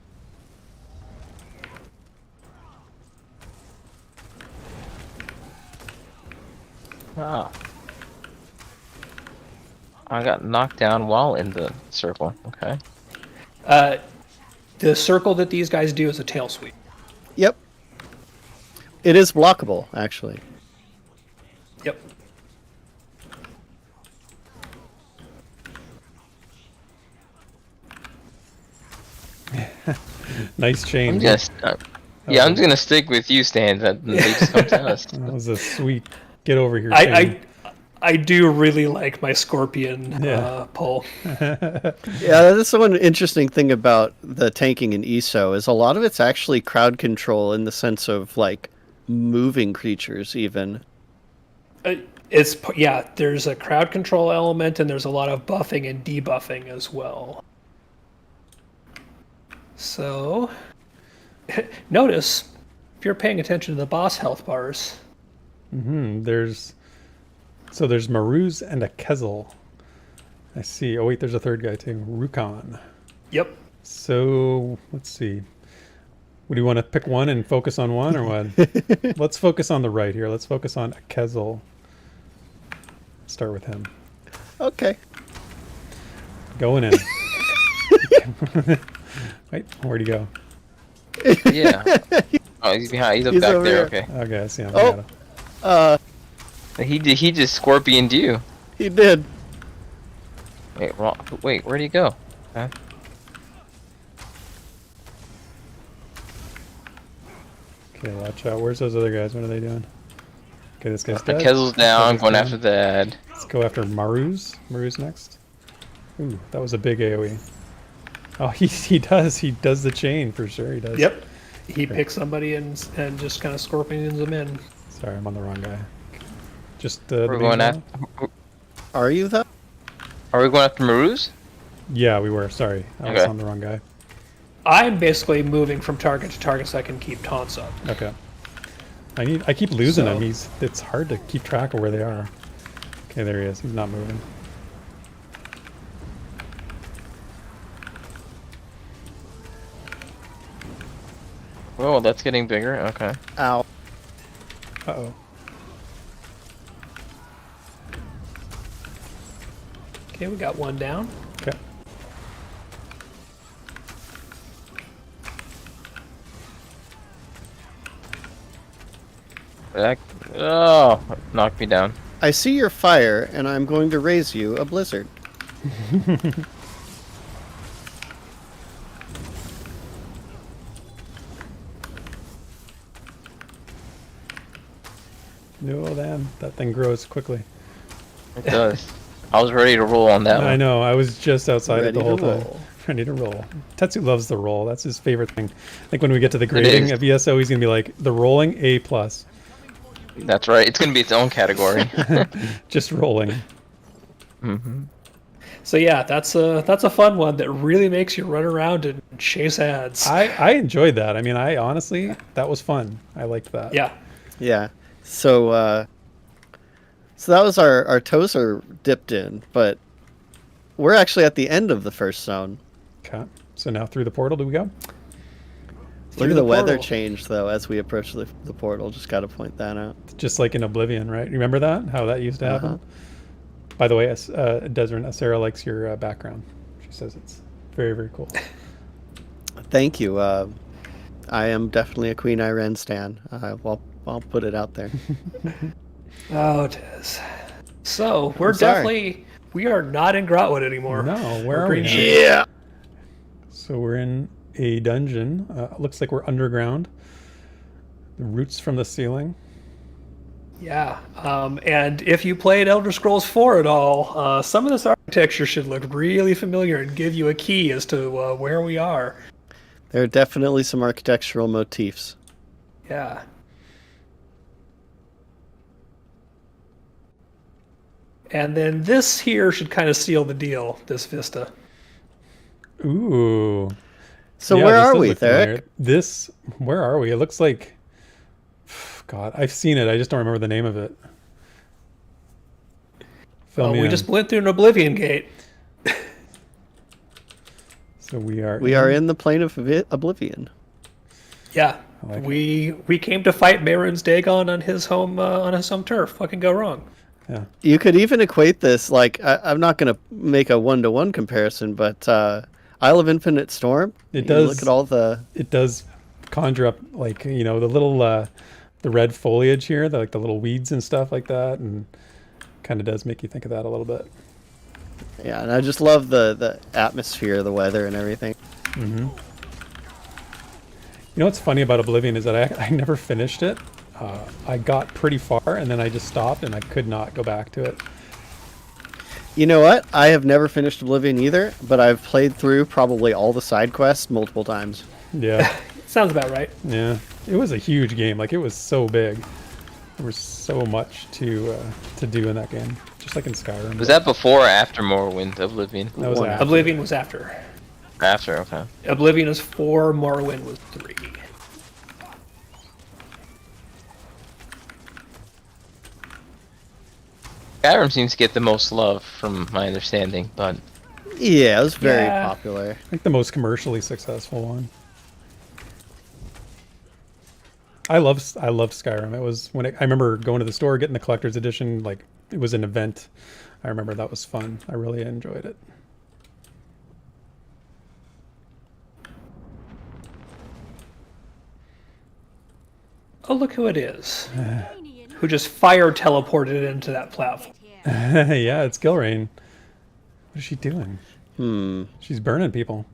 Ah. I got knocked down while in the circle. Okay. The circle that these guys do is a tail sweep. Yep. It is blockable, actually. Yep. Nice chain. I'm just. Yeah, I'm just gonna stick with you, Stan. That they just come to us. That was a sweet get over here chain. I do really like my scorpion Yeah. pull. Yeah, that's the one interesting thing about the tanking in ESO is a lot of it's actually crowd control in the sense of like moving creatures even. There's a crowd control element and there's a lot of buffing and debuffing as well. So, notice if you're paying attention to the boss health bars. There's Maruz and a Kezel. I see. Oh wait, there's a third guy too. Rukon. Yep. So let's see. Would you want to pick one and focus on one or what? Let's focus on the right here. Let's focus on a Kezel. Start with him. Okay. Going in. Wait, where'd he go? Yeah. Oh, he's behind. He's up He's back over there. here. Okay. Okay, I see him. Oh. I got him. He just scorpioned you. He did. Wait, where'd he go? Huh? Okay, watch out. Where's those other guys? What are they doing? Okay, this guy's dead. Kezel's down. Kezel's Going down. after that. Let's go after Maruz. Maruz next. Ooh, that was a big AoE. Oh, he does. He does the chain for sure. He does. Yep. He picks somebody and just kind of scorpions them in. Sorry, I'm on the wrong guy. Just We're the going main after. Are you though? Are we going after Maruz? Yeah, we were. Sorry, I was Okay. on the wrong guy. I'm basically moving from target to target so I can keep taunts up. Okay. I keep losing So- him. It's hard to keep track of where they are. Okay, there he is. He's not moving. Oh, that's getting bigger. Okay. Ow. Uh-oh. Okay, we got one down. Okay. Oh, knocked me down. I see your fire, and I'm going to raise you a blizzard. No, damn. That thing grows quickly. It does. I was ready to roll on that I one. know. I was just outside it Ready the whole to time. roll. Ready to roll. Tetsu loves the roll. That's his favorite thing. I think when we get to the grading is. of ESO, he's going to be like, the rolling, A+. That's right. It's gonna be its own category. Just rolling. So yeah, that's a fun one that really makes you run around and chase ads. I enjoyed that. I mean, I honestly, that was fun. I liked that. Yeah. Yeah. So so that was our toes are dipped in, but we're actually at the end of the first zone. Okay. So now through the portal do we go? Look Through at the the weather portal. change though as we approach the portal. Just got to point that out. Just like in Oblivion, right? Remember that? How that used to happen? Uh-huh. By the way, Desryn, Sarah likes your background. She says it's very, very cool. Thank you. I am definitely a Queen Iran stan. I'll put it out there. Oh, it is. So we're I'm sorry. definitely we are not in Grotwood anymore. No, where We're are we? Green now? Pact. Yeah. So we're in a dungeon. Looks like we're underground. The roots from the ceiling. Yeah. And if you played Elder Scrolls 4 at all, some of this architecture should look really familiar and give you a key as to where we are. There are definitely some architectural motifs. Yeah. And then this here should kind of seal the deal, this vista. Ooh. So Yeah, where this are does we, look familiar. Therek? Where are we? It looks like, God, I've seen it. I just don't remember the name of it. Fill me We in. just went through an Oblivion Gate. So we are. We are in the plane of Oblivion. Yeah. I like we came to fight Mehrunes Dagon on his home turf. What can go wrong? Yeah. You could even equate this, like, I'm not going to make a one-to-one comparison, but Isle of Infinite Storm, It you look does. at all the... It does conjure up, like, you know, the little the red foliage here, like the little weeds and stuff like that, and kind of does make you think of that a little bit. Yeah, and I just love the atmosphere, the weather, and everything. Mm-hmm. You know what's funny about Oblivion is that I never finished it. I got pretty far, and then I just stopped, and I could not go back to it. You know what? I have never finished Oblivion either, but I've played through probably all the side quests multiple times. Yeah. Sounds about right. Yeah. It was a huge game. Like, it was so big. There was so much to do in that game, just like in Skyrim. Was that before or after Morrowind, Oblivion? That was after. Oblivion was after. After, okay. Oblivion was 4, Morrowind was 3. Skyrim seems to get the most love, from my understanding, but Yeah, it was very Yeah. popular. I think the most commercially successful one. I love Skyrim. It was when I remember going to the store, getting the collector's edition. Like, it was an event. I remember that was fun. I really enjoyed it. Uh, Oh, look who it is. Who just fire teleported into that platform. Yeah, it's Gilrain. What is she doing? She's burning people.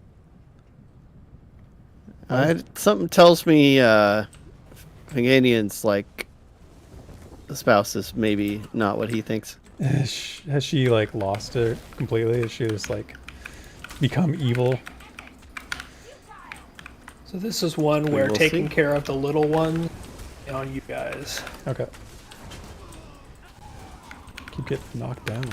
Something tells me Finganian's, like, the spouse is maybe not what he thinks. Has she like lost it completely? Has she just like become evil? So this is one where will taking see. care of the little one on you guys. Okay. Keep getting knocked down.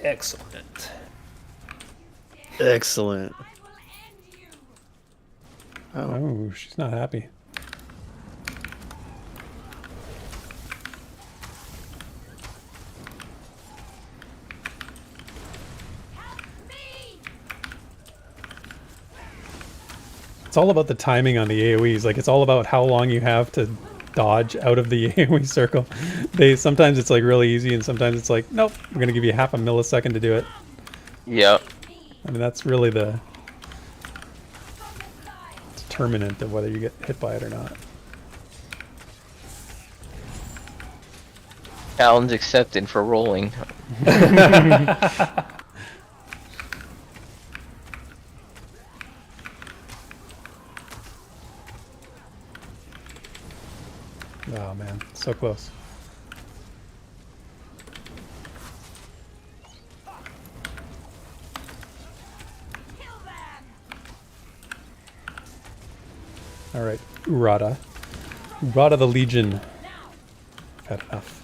Excellent. Excellent. Oh, she's not happy. It's all about the timing on the AoEs. Like, it's all about how long you have to dodge out of the AoE circle. Sometimes it's like really easy, and sometimes it's like, nope, we're gonna give you half a millisecond to do it. yep. I mean, that's really the determinant of whether you get hit by it or not. Challenge accepted for rolling. Oh man, so close. All right, Urata. Urata the Legion. I've had enough.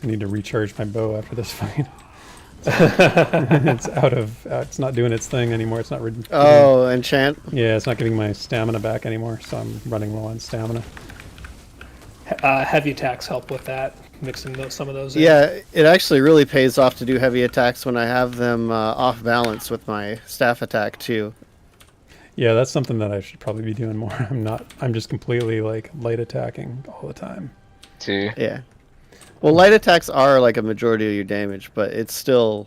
I need to recharge my bow after this fight. It's it's not doing its thing anymore. It's not. Oh, enchant. Yeah, it's not getting my stamina back anymore, so I'm running low on stamina. Heavy attacks help with that, mixing some of those in. Yeah, it actually really pays off to do heavy attacks when I have them off balance with my staff attack too. Yeah, that's something that I should probably be doing more. I'm just completely like light attacking all the time. Too. Yeah. Well, light attacks are like a majority of your damage, but it's still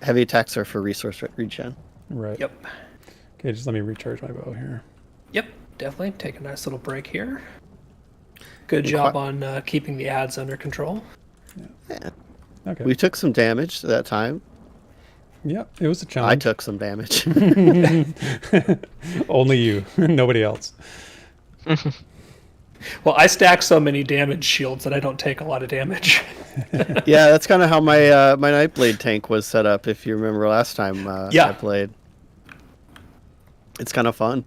heavy attacks are for resource regen. Right. Yep. Okay, just let me recharge my bow here. Yep, definitely. Take a nice little break here. Good job on keeping the ads under control. Yeah. Okay. We took some damage that time. Yep, it was a I challenge. took some damage. Only you, nobody else. Well, I stack so many damage shields that I don't take a lot of damage. Yeah, that's kind of how my my Nightblade tank was set up. If you remember last time Yeah. I played. It's kind of fun.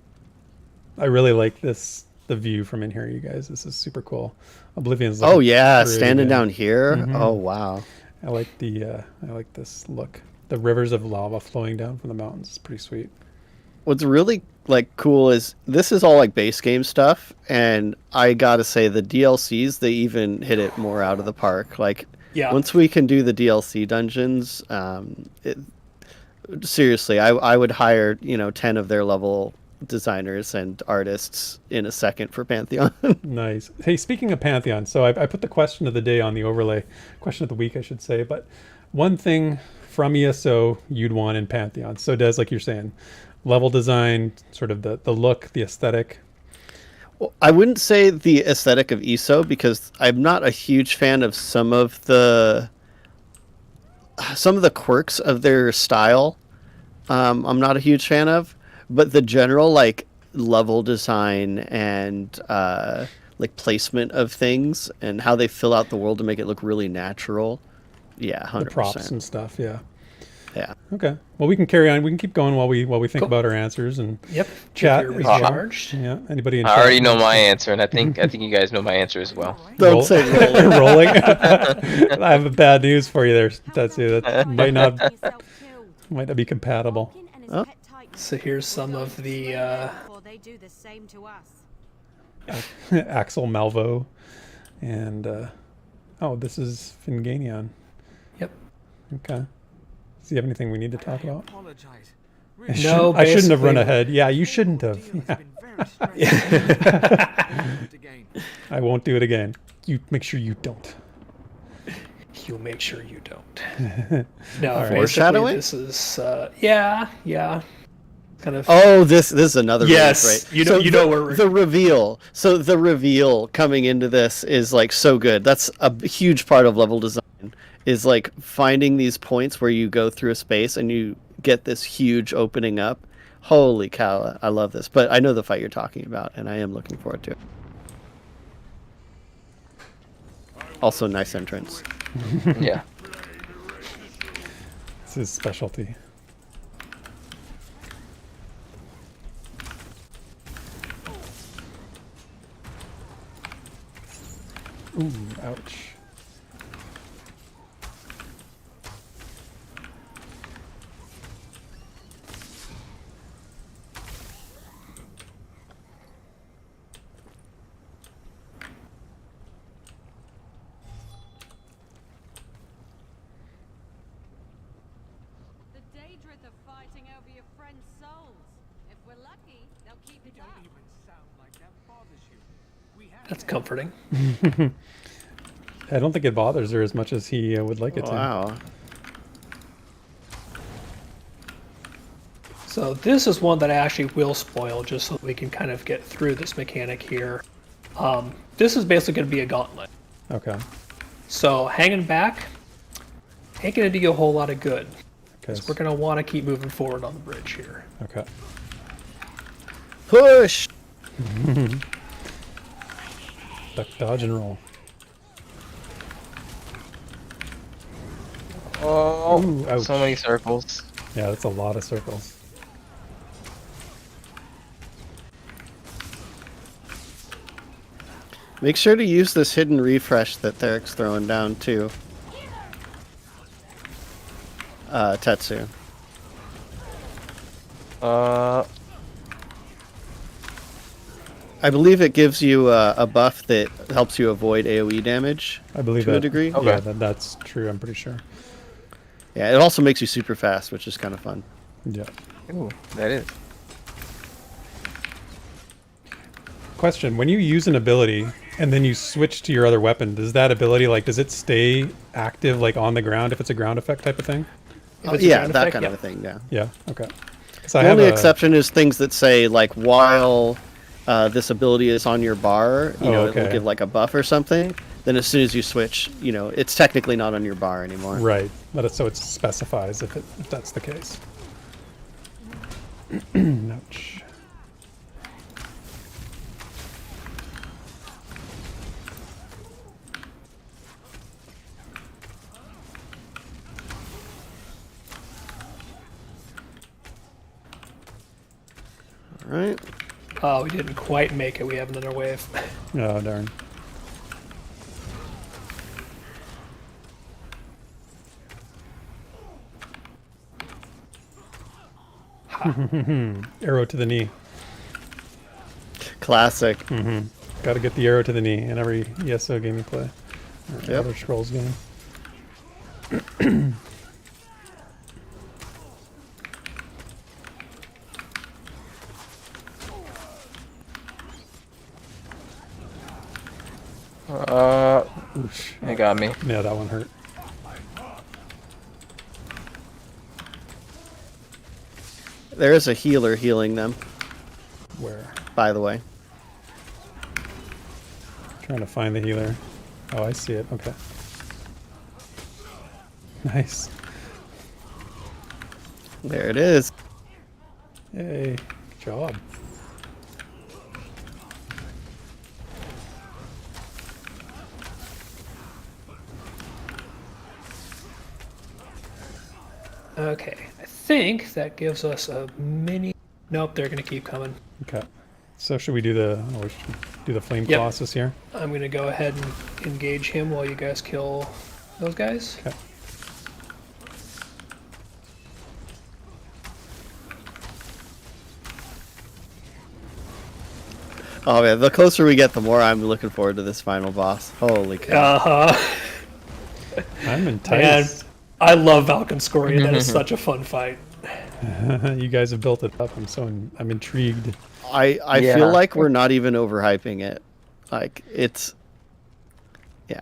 I really like this, the view from in here, you guys. This is super cool. Oblivion's Oh looking yeah, pretty standing good. down here. Mhm. Oh wow. I like this look. The rivers of lava flowing down from the mountains is pretty sweet. What's really like cool is this is all like base game stuff, and I gotta say the DLCs, they even hit it more out of the park. Like Yeah. once we can do the DLC dungeons, seriously, I would hire 10 of their level designers and artists in a second for Pantheon. Nice. Hey, speaking of Pantheon, so I put the question of the day on the overlay, question of the week, I should say. But one thing from ESO you'd want in Pantheon. So Des, like you're saying, level design, sort of the look, the aesthetic. Well, I wouldn't say the aesthetic of ESO because I'm not a huge fan of some of the quirks of their style. I'm not a huge fan of, but the general like level design and like placement of things and how they fill out the world to make it look really natural. Yeah, 100%. The props and stuff, yeah. Yeah. Okay. Well, we can carry on. We can keep going while we think Cool. about our answers and Yep. chat If as you're well. recharged. Yeah. Anybody in I chat? already know my answer, and I think you guys know my answer as well. Don't say rolling. rolling. I have bad news for you there, Tetsu. That might not be compatible. Oh. So here's some of the They do the same to us. Axel Malvo, and oh, this is Finganion. Yep. Okay. Do you have anything we need to talk about? No, I shouldn't have run basically- ahead. Yeah, you shouldn't have. I won't do it again. You make sure you don't. You'll make sure you don't. right. No, basically Foreshadowing? this is yeah. Kind of Oh, this is another Yes, release, right? you know where we're- the reveal. So the reveal coming into this is like so good. That's a huge part of level design. Is like finding these points where you go through a space and you get this huge opening up. Holy cow! I love this. But I know the fight you're talking about, and I am looking forward to it. Also, nice entrance. Yeah. It's his specialty. Ooh, ouch. The Daedrith are fighting over your friend's souls. If we're lucky, they'll keep it up. that's comforting. I don't think it bothers her as much as he would like it to. Wow. So this is one that I actually will spoil just so we can kind of get through this mechanic here. This is basically going to be a gauntlet. Okay. So hanging back ain't going to do you a whole lot of good. Okay. We're going to want to keep moving forward on the bridge here. Okay. Push. Duck, dodge, and roll. Oh, Ooh, ouch. so many circles. Yeah, that's a lot of circles. Make sure to use this hidden refresh that Therek's throwing down too. Tetsu. I believe it gives you a buff that helps you avoid AoE damage I believe to that. a degree. Okay. Yeah, that's true. I'm pretty sure. Yeah, it also makes you super fast, which is kind of fun. Yeah. Ooh, that is. Question: when you use an ability and then you switch to your other weapon, does that ability does it stay active on the ground if it's a ground effect type of thing? If it's a Yeah, ground that effect, kind yeah. of a thing. Yeah. Yeah. Okay. So I The have only a, exception is things that say while this ability is on your bar, it okay. will give a buff or something. Then as soon as you switch, it's technically not on your bar anymore. Right, but so it specifies if that's the case. Ouch. Right? Oh, we didn't quite make it. We have another wave. Oh, darn. Arrow to the knee. Classic. Got to get the arrow to the knee in every ESO game you play. Or Yep. Elder Scrolls game. Oosh, it got me. Yeah, that one hurt. There is a healer healing them, Where? by the way. Trying to find the healer. Oh, I see it. Okay. Nice. There it is. Yay. Good job. Okay, I think that gives us a mini. Nope, they're gonna keep coming. Okay. So should we do the flame Yep. colossus here? I'm gonna go ahead and engage him while you guys kill those guys. Okay. Oh man, the closer we get, the more I'm looking forward to this final boss. Holy cow. I'm And enticed. I love Valkynscoria. That is such a fun fight. You guys have built it up. I'm intrigued. I Yeah. feel like we're not even overhyping it. Like, it's... Yeah.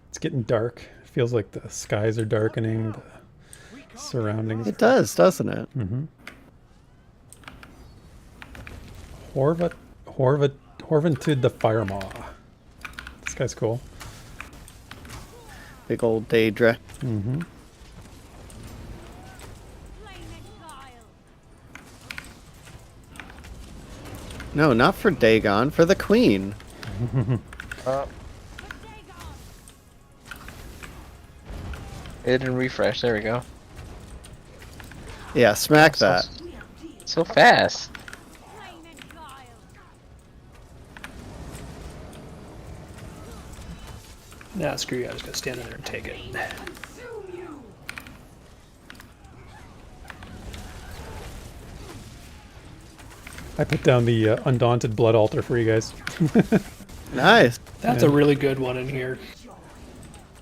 It's getting dark. It feels like the skies are darkening. The surroundings. It does, doesn't it? Horventud the Firemaw. This guy's cool. Big old Daedra. No, not for Dagon, for the queen. It didn't refresh. There we go. Yeah, smack that. So fast. Nah, screw you. I was gonna stand in there and take it. I put down the Undaunted Blood Altar for you guys. Nice. That's a really good one in here.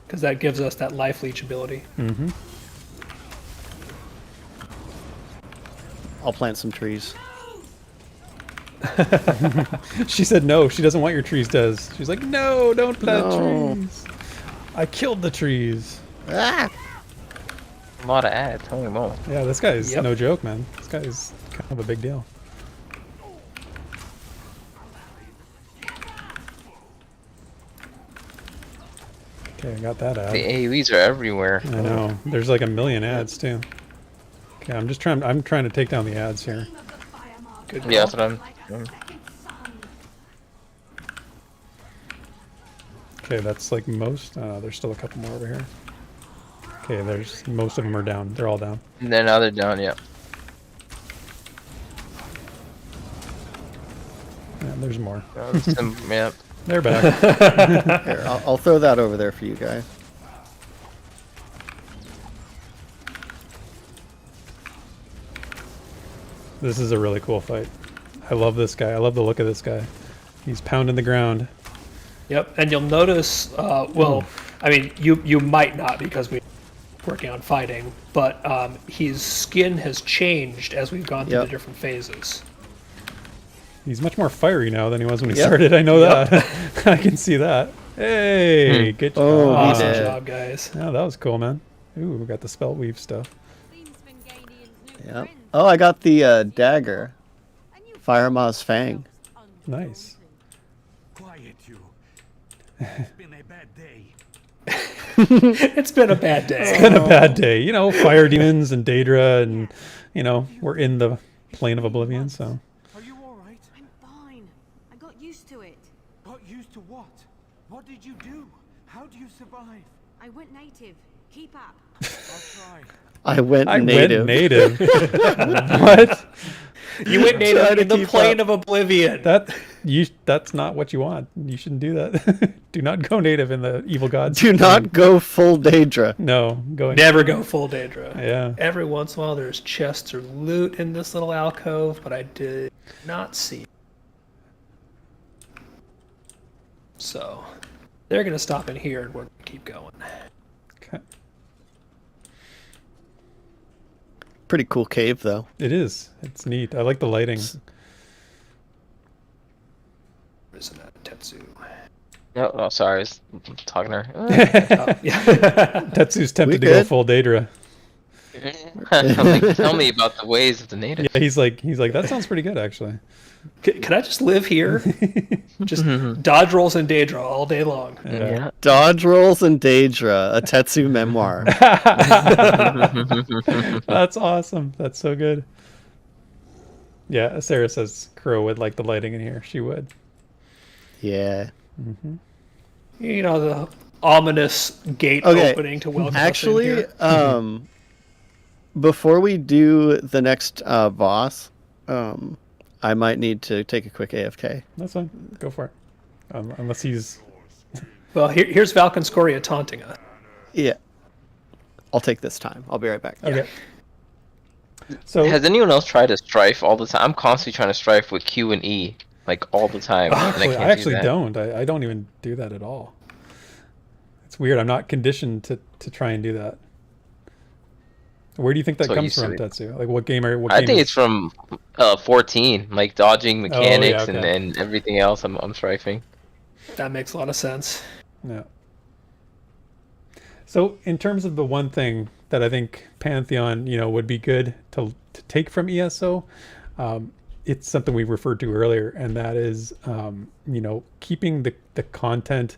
Because that gives us that life leech ability. I'll plant some trees. She said no, she doesn't want your trees, Des. She's like, no, don't plant No. trees. I killed the trees. Ah! A lot of ads. Holy moly. Yeah, this guy's Yep. no joke, man. This guy's kind of a big deal. Okay, I got that ad. The AoEs are everywhere. I know. There's like a million ads too. Okay, I'm trying to take down the ads here. Good Yeah, that's call. what I'm. Okay, that's like most. There's still a couple more over here. Okay, there's most of them are down. They're all down. And then now they're done. Yeah. Yeah, there's more. Yeah. They're back. Here, I'll throw that over there for you guys. This is a really cool fight. I love this guy. I love the look of this guy. He's pounding the ground. Yep, and you'll notice, well, I mean, you might not because we're working on fighting, but his skin has changed as we've gone through Yep. the different phases. He's much more fiery now than he was when he Yep. started. I know Yep. that. I can see that. Hey, good job. Oh, he Awesome did. job, guys. Yeah, that was cool, man. Ooh, we got the spell weave stuff. Yep. Oh, I got the dagger. Firemaw's Fang. Nice. Quiet, you. It's been a bad day. It's been a bad day. It's been a bad day. You know, fire demons and Daedra and, you know, we're in the plane of oblivion, so. Are you all right? I'm fine. I got used to it. Got used to what? What did you do? How do you survive? I went native. Keep up. I'll try. I went I native. went native. What? You went Try native to in the keep plane up. of oblivion. That's not what you want. You shouldn't do that. Do not go native in the evil gods. Do not go full Daedra. No, going. Never go full Daedra. Yeah. Every once in a while, there's chests or loot in this little alcove, but I did not see. So, they're gonna stop in here, and we're gonna keep going. Okay. Pretty cool cave though. It is. It's neat. I like the lighting. Isn't that Tetsu? Oh, sorry, I was talking to her. Oh, yeah. Tetsu's tempted to We go good? full Daedra. I'm like, tell me about the ways of the native. Yeah, he's like that sounds pretty good actually. Can I just live here? Just dodge rolls and Daedra all day long. Yeah. Dodge rolls and Daedra, a Tetsu memoir. That's awesome. That's so good. Yeah, Sarah says Crow would like the lighting in here. She would. Yeah. You know, the ominous gate Okay. opening to welcome Actually, us in here. before we do the next boss, I might need to take a quick AFK. That's fine. Go for it. Unless he's. Well, here's Valken Scoria taunting us. Yeah. I'll take this time. I'll be right back. Okay. So Has anyone else tried to strife all the time? I'm constantly trying to strife with Q and E, like all the time. and actually, can't I actually do that. don't. I don't even do that at all. It's weird. I'm not conditioned to try and do that. Where do you think that So comes used to from, it. Tetsu? Like what game are? What I game think is- it's from 14, like dodging mechanics okay. and everything else. I'm strifing. That makes a lot of sense. Yeah. So in terms of the one thing that I think Pantheon, would be good to take from ESO, it's something we referred to earlier, and that is, keeping the content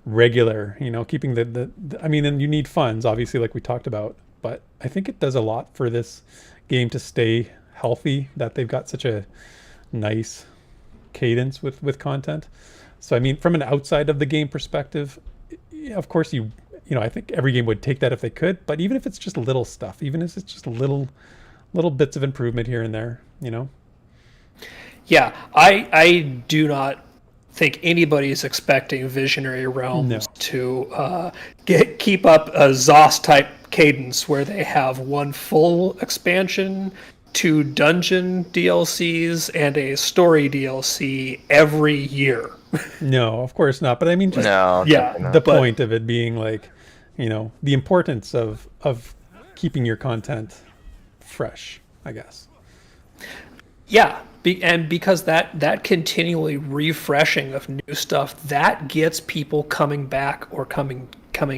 regular. Keeping the I mean, and you need funds, obviously, like we talked about, but I think it does a lot for this game to stay healthy, that they've got such a nice cadence with content. So I mean, from an outside of the game perspective, of course I think every game would take that if they could, but even if it's just little stuff, even if it's just little bits of improvement here and there, Yeah, I do not think anybody is expecting Visionary Realms No. to keep up a ZOS type cadence where they have one full expansion, 2 dungeon DLCs, and a story DLC every year. No, of course not. But I mean, just No. Yeah, definitely not. the but- point of it being like, the importance of keeping your content fresh, I guess. Yeah, and because that continually refreshing of new stuff, that gets people coming back or coming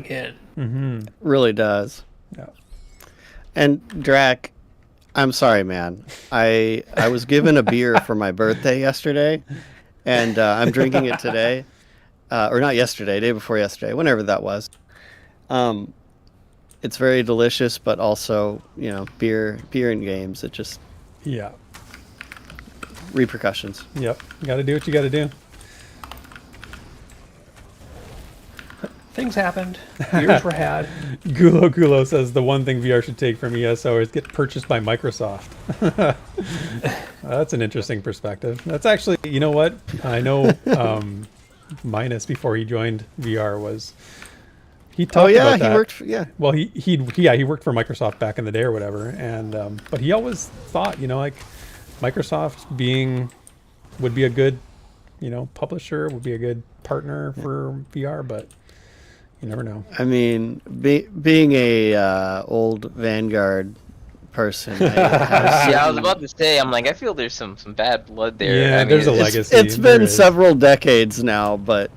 in. Really does. Yeah. And Drac, I'm sorry, man. I was given a beer for my birthday yesterday, and I'm drinking it today, or not yesterday, day before yesterday, whenever that was. It's very delicious, but also, beer and games. It just Yeah. repercussions. Yep. You got to do what you got to do. Things happened. Years were had. Gulo says the one thing VR should take from ESO is get purchased by Microsoft. That's an interesting perspective. That's actually, you know what? I know Minus, before he joined VR, he talked about that. He worked for, yeah. Well, he worked for Microsoft back in the day or whatever, and but he always thought, like Microsoft would be a good, publisher, would be a good partner for VR, but you never know. I mean, being a old Vanguard person, Yeah, I was about to say. I'm like, I feel there's some bad blood there. Yeah, I mean, there's a it's- legacy. it's There been is. several decades now, but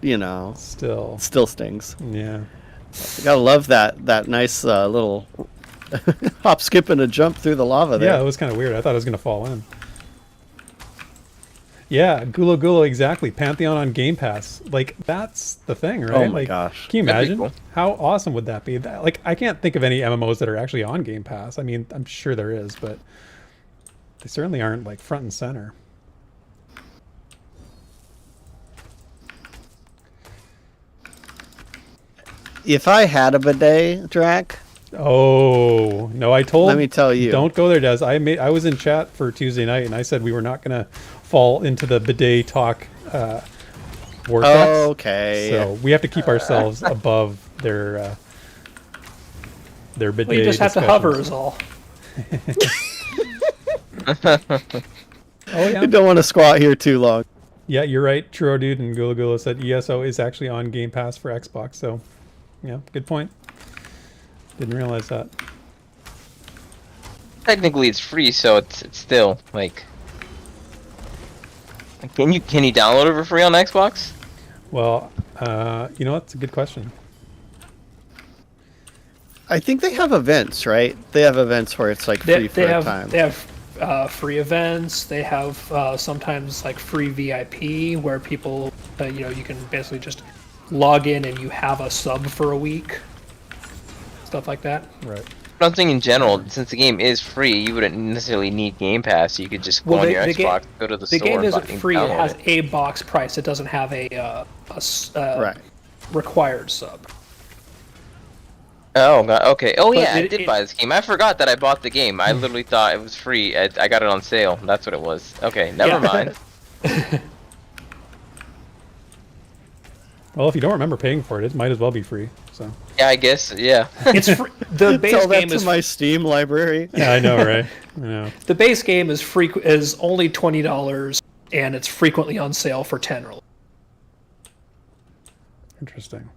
Still, still stings. yeah. You gotta love that nice little hop, skip, and a jump through the lava there. Yeah, it was kind of weird. I thought I was going to fall in. Yeah, Gulo, exactly. Pantheon on Game Pass. Like, that's the thing, right? Oh my like, gosh. Can you That'd be imagine? cool. How awesome would that be? Like, I can't think of any MMOs that are actually on Game Pass. I mean, I'm sure there is, but they certainly aren't, like, front and center. If I had a bidet, Drac, Oh no! I told. Let me tell you. Don't go there, Des. I was in chat for Tuesday night, and I said we were not gonna fall into the bidet talk vortex. Okay. So we have to keep ourselves above their bidet. Well, you just have to hover is all. Oh yeah. You don't want to squat here too long. Yeah, you're right. Truro Dude and Gula Gula said ESO is actually on Game Pass for Xbox. So, yeah, good point. Didn't realize that. Technically, it's free, so it's still like. Can you download it for free on Xbox? Well, you know what? It's a good question. I think they have events, right? They have events where it's like free for a time. They have free events. They have sometimes like free VIP where people, you can basically just log in and you have a sub for a week. Stuff like that. Right. But I'm thinking in general, since the game is free, you wouldn't necessarily need Game Pass. You could just go on your Xbox, go to the store. The game isn't and free. It download has a box price. It doesn't have a Right. required sub. Oh, God. Okay. Oh, But yeah, I did buy this game. I forgot that I bought the game. I literally thought it was free. I got it on sale. That's what it was. Okay, never mind. Well, if you don't remember paying for it, it might as well be free. So. Yeah, I guess. Yeah. It's free. The base Tell that game to is my Steam library. Yeah, I know, right? I know. the base game is only $20 and it's frequently on sale for $10. Interesting.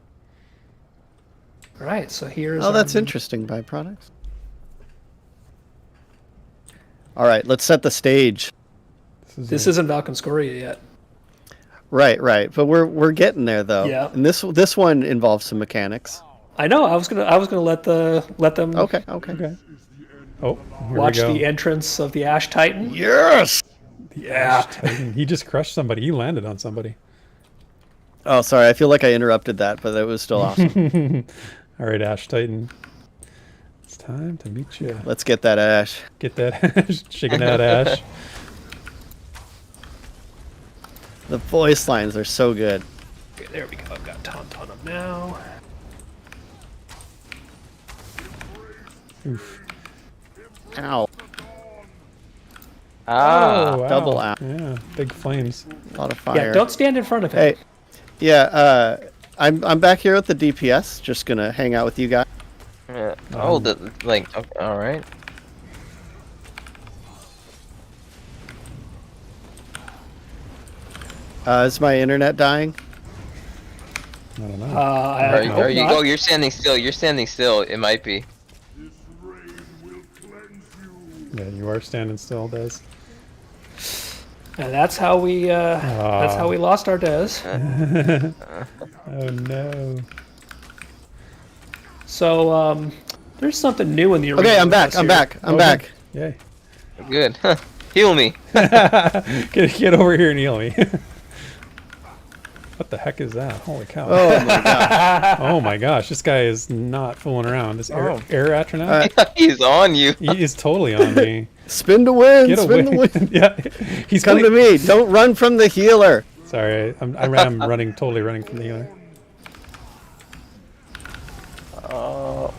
All right, so here's. Oh, that's interesting. Byproducts. All right, let's set the stage. This isn't Valkynscoria yet. Right, right. But we're getting there though. Yeah. And this one involves some mechanics. I know. I was gonna let them. Okay. Okay. Oh, here Watch we go. the entrance of the Ash Titan. Yes. Yeah. Titan. He just crushed somebody. He landed on somebody. Oh, sorry. I feel like I interrupted that, but it was still awesome. All right, Ash Titan. It's time to meet you. Let's get that ash. Get that Ash. Shaking that Ash. The voice lines are so good. Okay, there we go. I've got Tauntaun up now. Oof. Ow. Ah. Oh, wow. Double ow. Yeah, big flames. A lot of fire. Yeah, don't stand in front of him. Hey. Yeah, I'm back here with the DPS. Just gonna hang out with you guys. Yeah. Oh, okay, all right. Is my internet dying? I don't know. Are you? Oh, you're standing still. You're standing still. It might be. Yeah, you are standing still, Des. And that's how we lost our Des. Oh no. So there's something new in the arena. Okay, I'm back. this I'm year. back. I'm back. Yay. Good. Heal me. Get over here and heal me. What the heck is that? Holy cow. Oh my god. Oh my gosh, this guy is not fooling around. This air atronach? He's on you. He is totally on me. Spin to win. Get Spin to away. win. Yeah. He's Come to me. Don't run from the healer. Sorry, I'm totally running from the healer. Oh.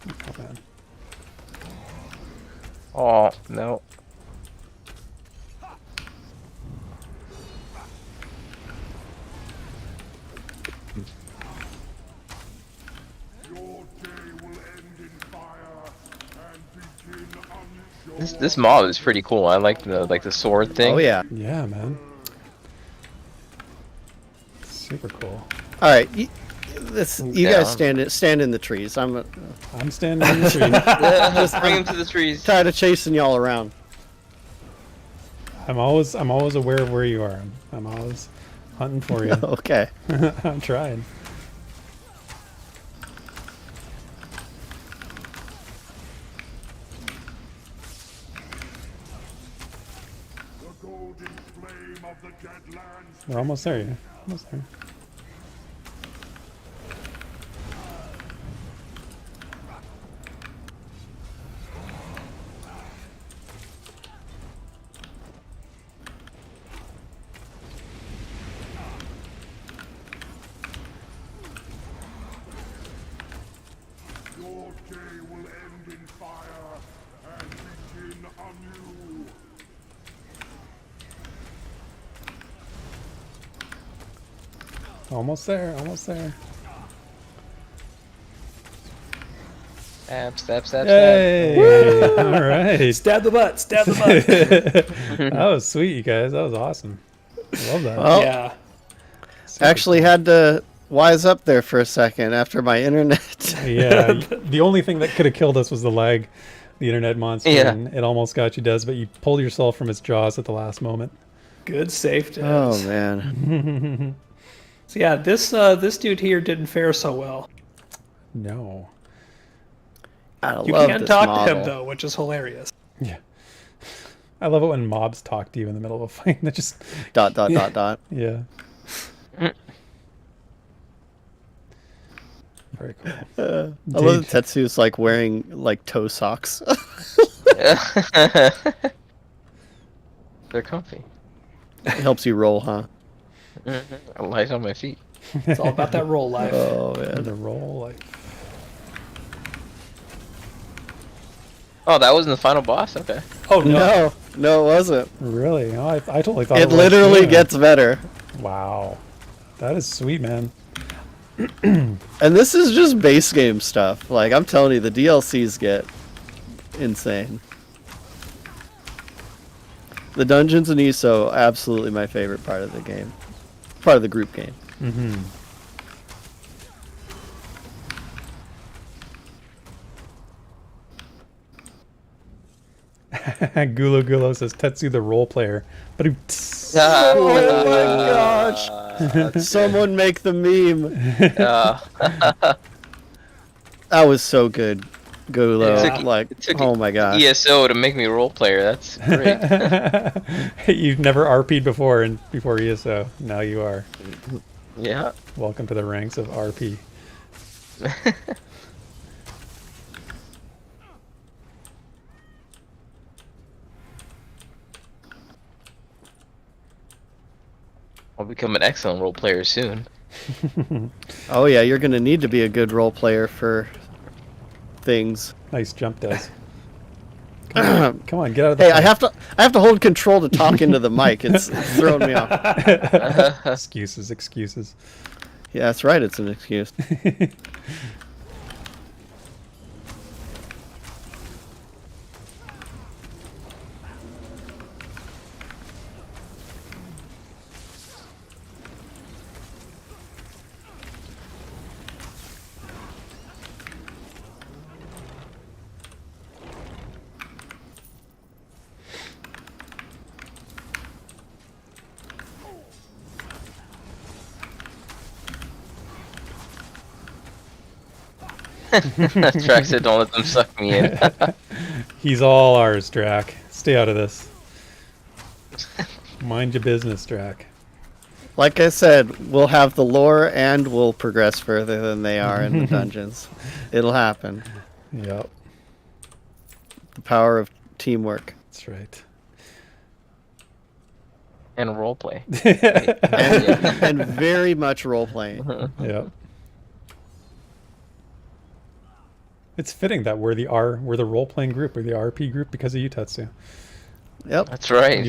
Oh man. Oh no. This mob is pretty cool. I like the sword thing. Oh yeah. Yeah, man. Super cool. All right. You guys stand in the trees. I'm standing in the tree. Just bring him to the trees. tired of chasing y'all around. I'm always aware of where you are. I'm always hunting for you. Okay. I'm trying. We're almost there, yeah. Almost there. Almost there. Almost there. Stab, stab, stab, Yay! All right. Stab the butt. Stab the butt. That was sweet, you guys. That was awesome. I love that. Well, Yeah. actually had to wise up there for a second after my internet. Yeah, the only thing that could have killed us was the lag, the internet monster. Yeah. And it almost got you, Des, but you pulled yourself from its jaws at the last moment. Good safe. Oh man. So yeah, this dude here didn't fare so well. No. I You love can this talk model. to him though, which is hilarious. Yeah. I love it when mobs talk to you in the middle of a fight. That just, Dot dot dot dot. yeah. Very cool. I love that Tetsu's like wearing like toe socks. They're comfy. It helps you roll, huh? I light on my feet. It's all about that roll life. Oh And man. the roll, like, Oh, that wasn't the final boss? Okay. Oh no. No, it wasn't. really? Oh, I totally thought It was. literally Yeah. gets better. Wow. That is sweet, man. And this is just base game stuff. Like I'm telling you, the DLCs get insane. The dungeons in ESO, absolutely my favorite part of the game. Part of the group game. Mm-hmm. Gulo Gulo says Tetsu the role player. But Oh my gosh! Someone make the meme. That was so good, Gulo. It took- Like, it took oh my gosh. ESO to make me role player. That's great. You've never RP'd before, and before ESO. Now you are. Yeah. Welcome to the ranks of RP. I'll become an excellent role player soon. Oh yeah, you're gonna need to be a good role player for things. Nice jump, Des. Come on, get out of the Hey, fight. I have to hold control to talk into the mic. It's throwing me off. Excuses, excuses. Yeah, that's right. It's an excuse. Drax said, "Don't let them suck me in." He's all ours, Drac. Stay out of this. Mind your business, Drac. Like I said, we'll have the lore and we'll progress further than they are in the dungeons. It'll happen. Yep, The power of teamwork. that's right. And role play. And very much role playing. Yep. It's fitting that we're the role playing group, we're the RP group because of you, Tetsu. Yep. That's right.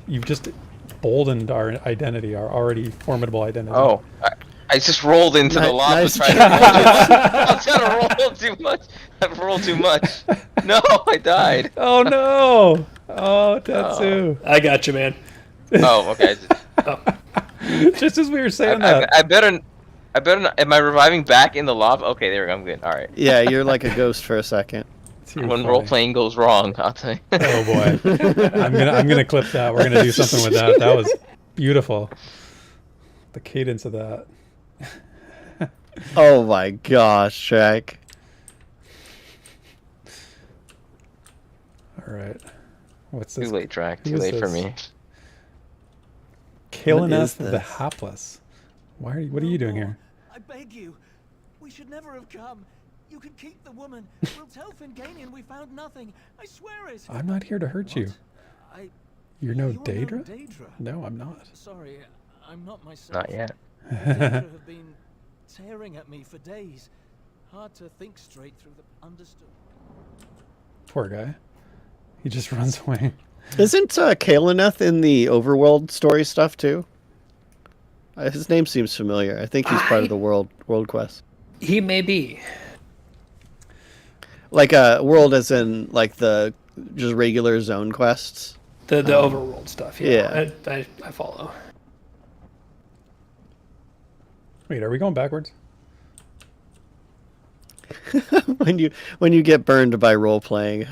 You've just boldened our identity, our already formidable identity. Oh, I just rolled into the lava. Nice Trying to I was gonna roll too much. I rolled too much. No, I died. Oh no! Oh, Tetsu. I got you, man. Oh, okay. Just as we were saying that. I better. Not, am I reviving back in the lava? Okay, there we go. I'm good. All right. Yeah, you're like a ghost for a second. Too When funny. role playing goes wrong, I'll tell you. Oh boy. I'm gonna clip that. We're gonna do something with that. That was beautiful. The cadence of that. Oh my gosh, Jack. Alright. What's Too this? late, Drac. Who Too is late for this? me. What Kaleneth is the this? Hapless. What are you doing here? I beg you. We should never have come. You can keep the woman. We'll tell Finganian we found nothing. I swear it. I'm not here to hurt you. I. You're no You're Daedra? Daedra. No, I'm not. Sorry, I'm not myself. Not yet. Daedra have been tearing at me for days. Hard to think straight through the understood. Poor guy. He just runs away. Isn't Kaleneth in the overworld story stuff too? His name seems familiar. I think he's part of the world quest. He may be. Like a world as in like the just regular zone quests. The overworld stuff. Yeah. I follow. Wait, are we going backwards? when you get burned by role playing.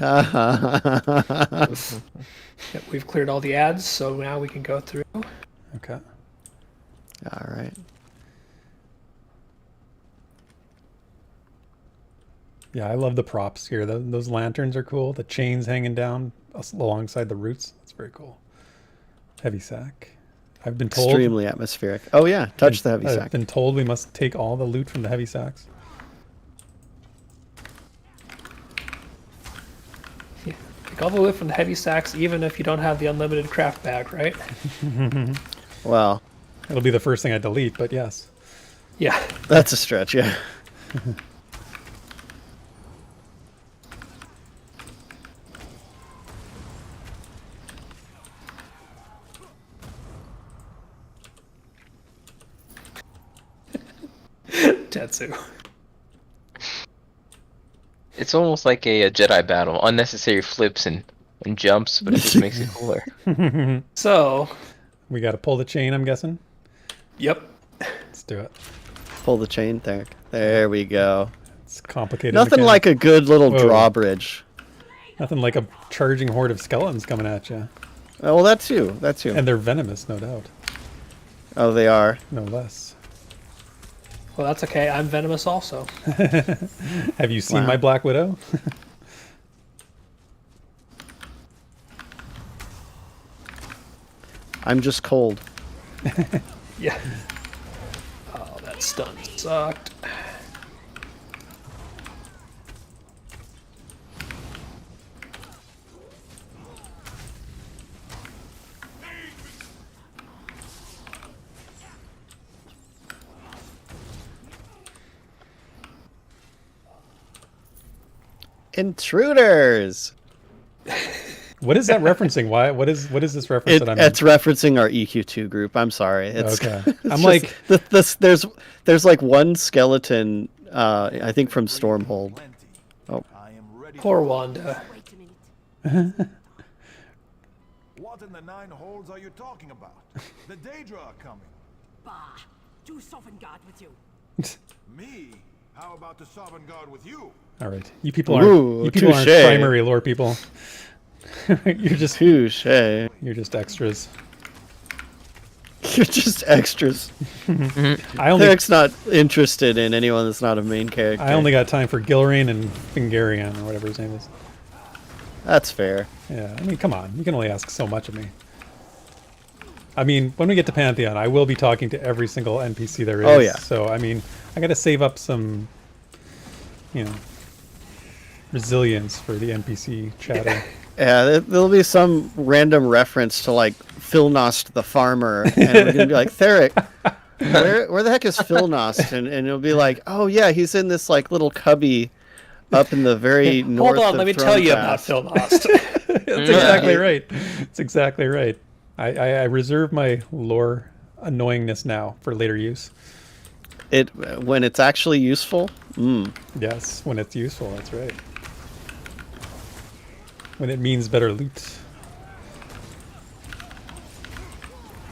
Yep, we've cleared all the ads, so now we can go through. Okay. All right. Yeah, I love the props here. Those lanterns are cool. The chains hanging down alongside the roots. That's very cool. Heavy sack. I've been told. Extremely atmospheric. Oh yeah, touch the heavy I've sack. been told we must take all the loot from the heavy sacks. Yeah. Take all the loot from the heavy sacks, even if you don't have the unlimited craft bag, right? Well, It'll be the first thing I delete, but yes. Yeah. that's a stretch. Yeah. Tetsu. It's almost like a Jedi battle. Unnecessary flips and jumps, but it just makes it cooler. So, We got to pull the chain, I'm guessing. yep. Let's do it. Pull the chain, Therek. There we go. It's complicated. Nothing mechanics. like a good little Whoa. drawbridge. Nothing like a charging horde of skeletons coming at you. Oh, well, that too. That too. And they're venomous, no doubt. Oh, they are. No less. Well, that's okay. I'm venomous also. Have you seen Wow. my Black Widow? I'm just cold. Yeah. Oh, that stun sucked. Intruders. What is that referencing? Why? What is this reference that I'm It's referencing our EQ2 group. I'm sorry. It's, Okay. it's I'm just- like- there's like one skeleton. I think from Stormhold. Oh, I am ready. Poor Wanda. Wait a minute. What in the nine holes are you talking about? The Daedra are coming. Bah. Do Sovereign Guard with you. Me? How about the Sovereign Guard with you? All right. You people Ooh, aren't touche. primary lore people. you're just touche. you're just extras. You're just extras. I only Therek's not interested in anyone that's not a main character. I only got time for Gilrain and Fingarian or whatever his name is. That's fair. Yeah, I mean, come on. You can only ask so much of me. I mean, when we get to Pantheon, I will be talking to every single NPC there is. Oh, yeah. So, I mean, I got to save up some, resilience for the NPC chatter. Yeah, there'll be some random reference to like Philnost the farmer, and we're gonna be like, Therek, where the heck is Philnost? And it'll be like, oh yeah, he's in this like little cubby up in the very north. Hold on, of let me tell you about Thronecast. Phil Nost. That's exactly right. That's exactly right. I reserve my lore annoyingness now for later use. It when it's actually useful. Yes, when it's useful, that's right. When it means better loot.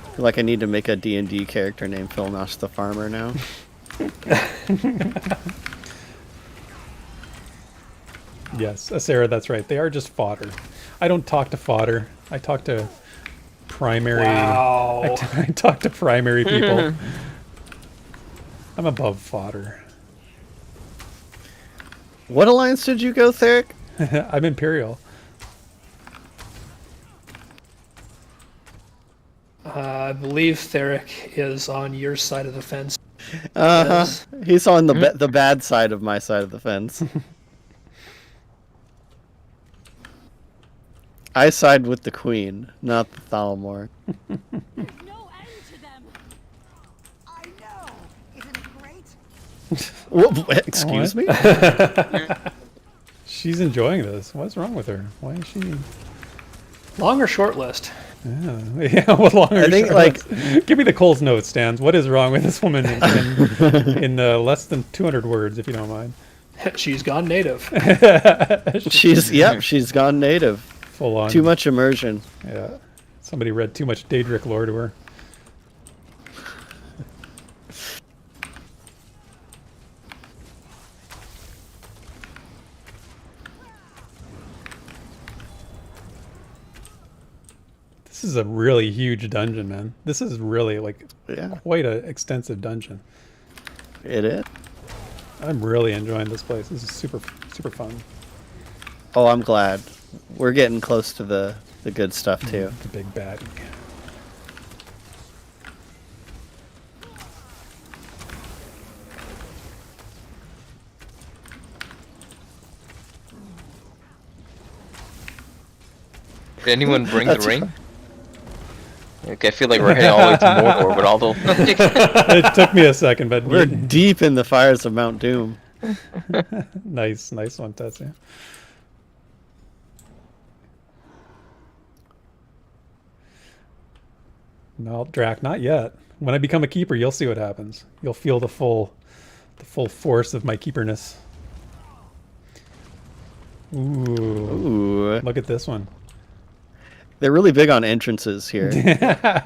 I feel like I need to make a D&D character named Philnost the farmer now. Yes, Sarah, that's right. They are just fodder. I don't talk to fodder. I talk to primary. Wow. I talk to primary people. I'm above fodder. What alliance did you go, Therek? I'm Imperial. I believe Therek is on your side of the fence. Yes. He's on the bad side of my side of the fence. I side with the queen, not the Thalamor. There's no end to them. I know. Isn't it great? Whoa, excuse me? She's enjoying this. What's wrong with her? Why is she? Long or short list? Yeah, what longer? I think, like, give me the Cole's notes, Stans. What is wrong with this woman in less than 200 words, if you don't mind? She's gone native. she's gone native. Full on. Too much immersion. Yeah. Somebody read too much Daedric lore to her. This is a really huge dungeon, man. This is really like quite an extensive dungeon. It is. I'm really enjoying this place. This is super fun. Oh, I'm glad. We're getting close to the good stuff too. The big baddie. Did anyone bring the ring? Okay, I feel like we're heading all the way to Mordor, but although It took me a second, but We're deep in the fires of Mount Doom. nice one, Tetsu. No, Drac, not yet. When I become a keeper, you'll see what happens. You'll feel the full force of my keeperness. Ooh. Look at this one. They're really big on entrances here.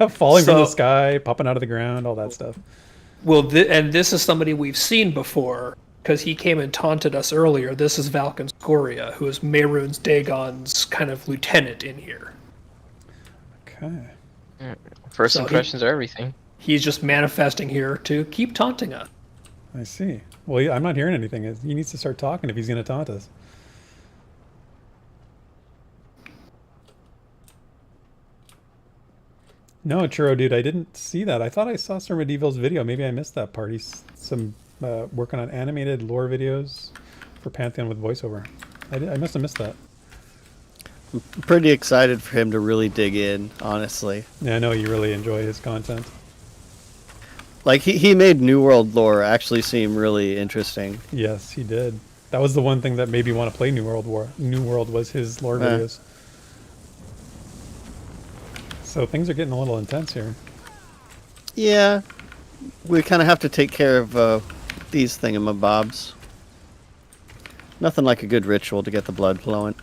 Falling from the sky, popping out of the ground, all that stuff. Well, and this is somebody we've seen before, because he came and taunted us earlier. This is Valken Scoria, who is Mehrunes Dagon's kind of lieutenant in here. Okay. First impressions are everything. He's just manifesting here to keep taunting us. I see. Well, I'm not hearing anything. He needs to start talking if he's going to taunt us. No, Churro dude, I didn't see that. I thought I saw Sir Medieval's video. Maybe I missed that part. He's working on animated lore videos for Pantheon with voiceover. I must have missed that. I'm pretty excited for him to really dig in, honestly. Yeah, I know you really enjoy his content. Like, he made New World lore actually seem really interesting. Yes, he did. That was the one thing that made me want to play New World was his lore videos. So things are getting a little intense here. Yeah. We kind of have to take care of these thingamabobs. Nothing like a good ritual to get the blood flowing.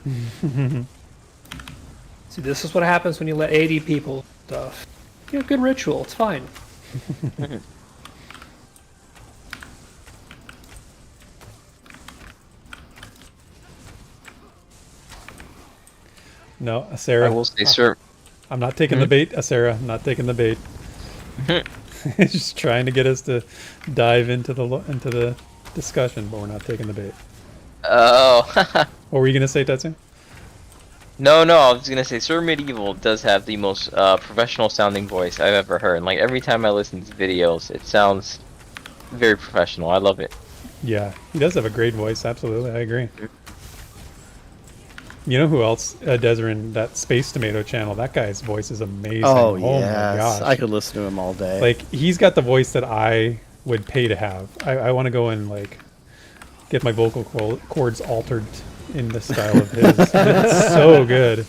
See, this is what happens when you let 80 people stuff. Yeah, good ritual. It's fine. No, Sarah. I will say, sir. I'm not taking the bait, Sarah. I'm not taking the bait. Just trying to get us to dive into the discussion, but we're not taking the bait. Oh. What were you gonna say, Tetsu? No, I was gonna say Sir Medieval does have the most professional sounding voice I've ever heard. And, like, every time I listen to videos, it sounds very professional. I love it. Yeah, he does have a great voice. Absolutely, I agree. You know who else? Desryn, that Space Tomato channel. That guy's voice is amazing. Oh my yes, gosh. I could listen to him all day. Like, he's got the voice that I would pay to have. I want to go and, like, get my vocal cords altered in the style of his. It's so good.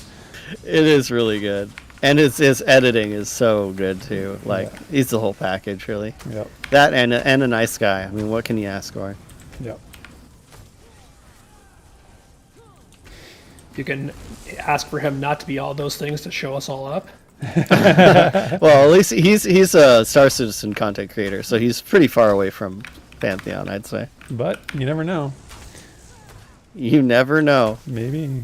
It is really good, and his editing is so good too. Like, he's the whole package, really. Yep. That and a nice guy. I mean, what can you ask for? Yep. You can ask for him not to be all those things to show us all up. Well, at least he's a Star Citizen content creator, so he's pretty far away from Pantheon, I'd say. But you never know. You never know. Maybe.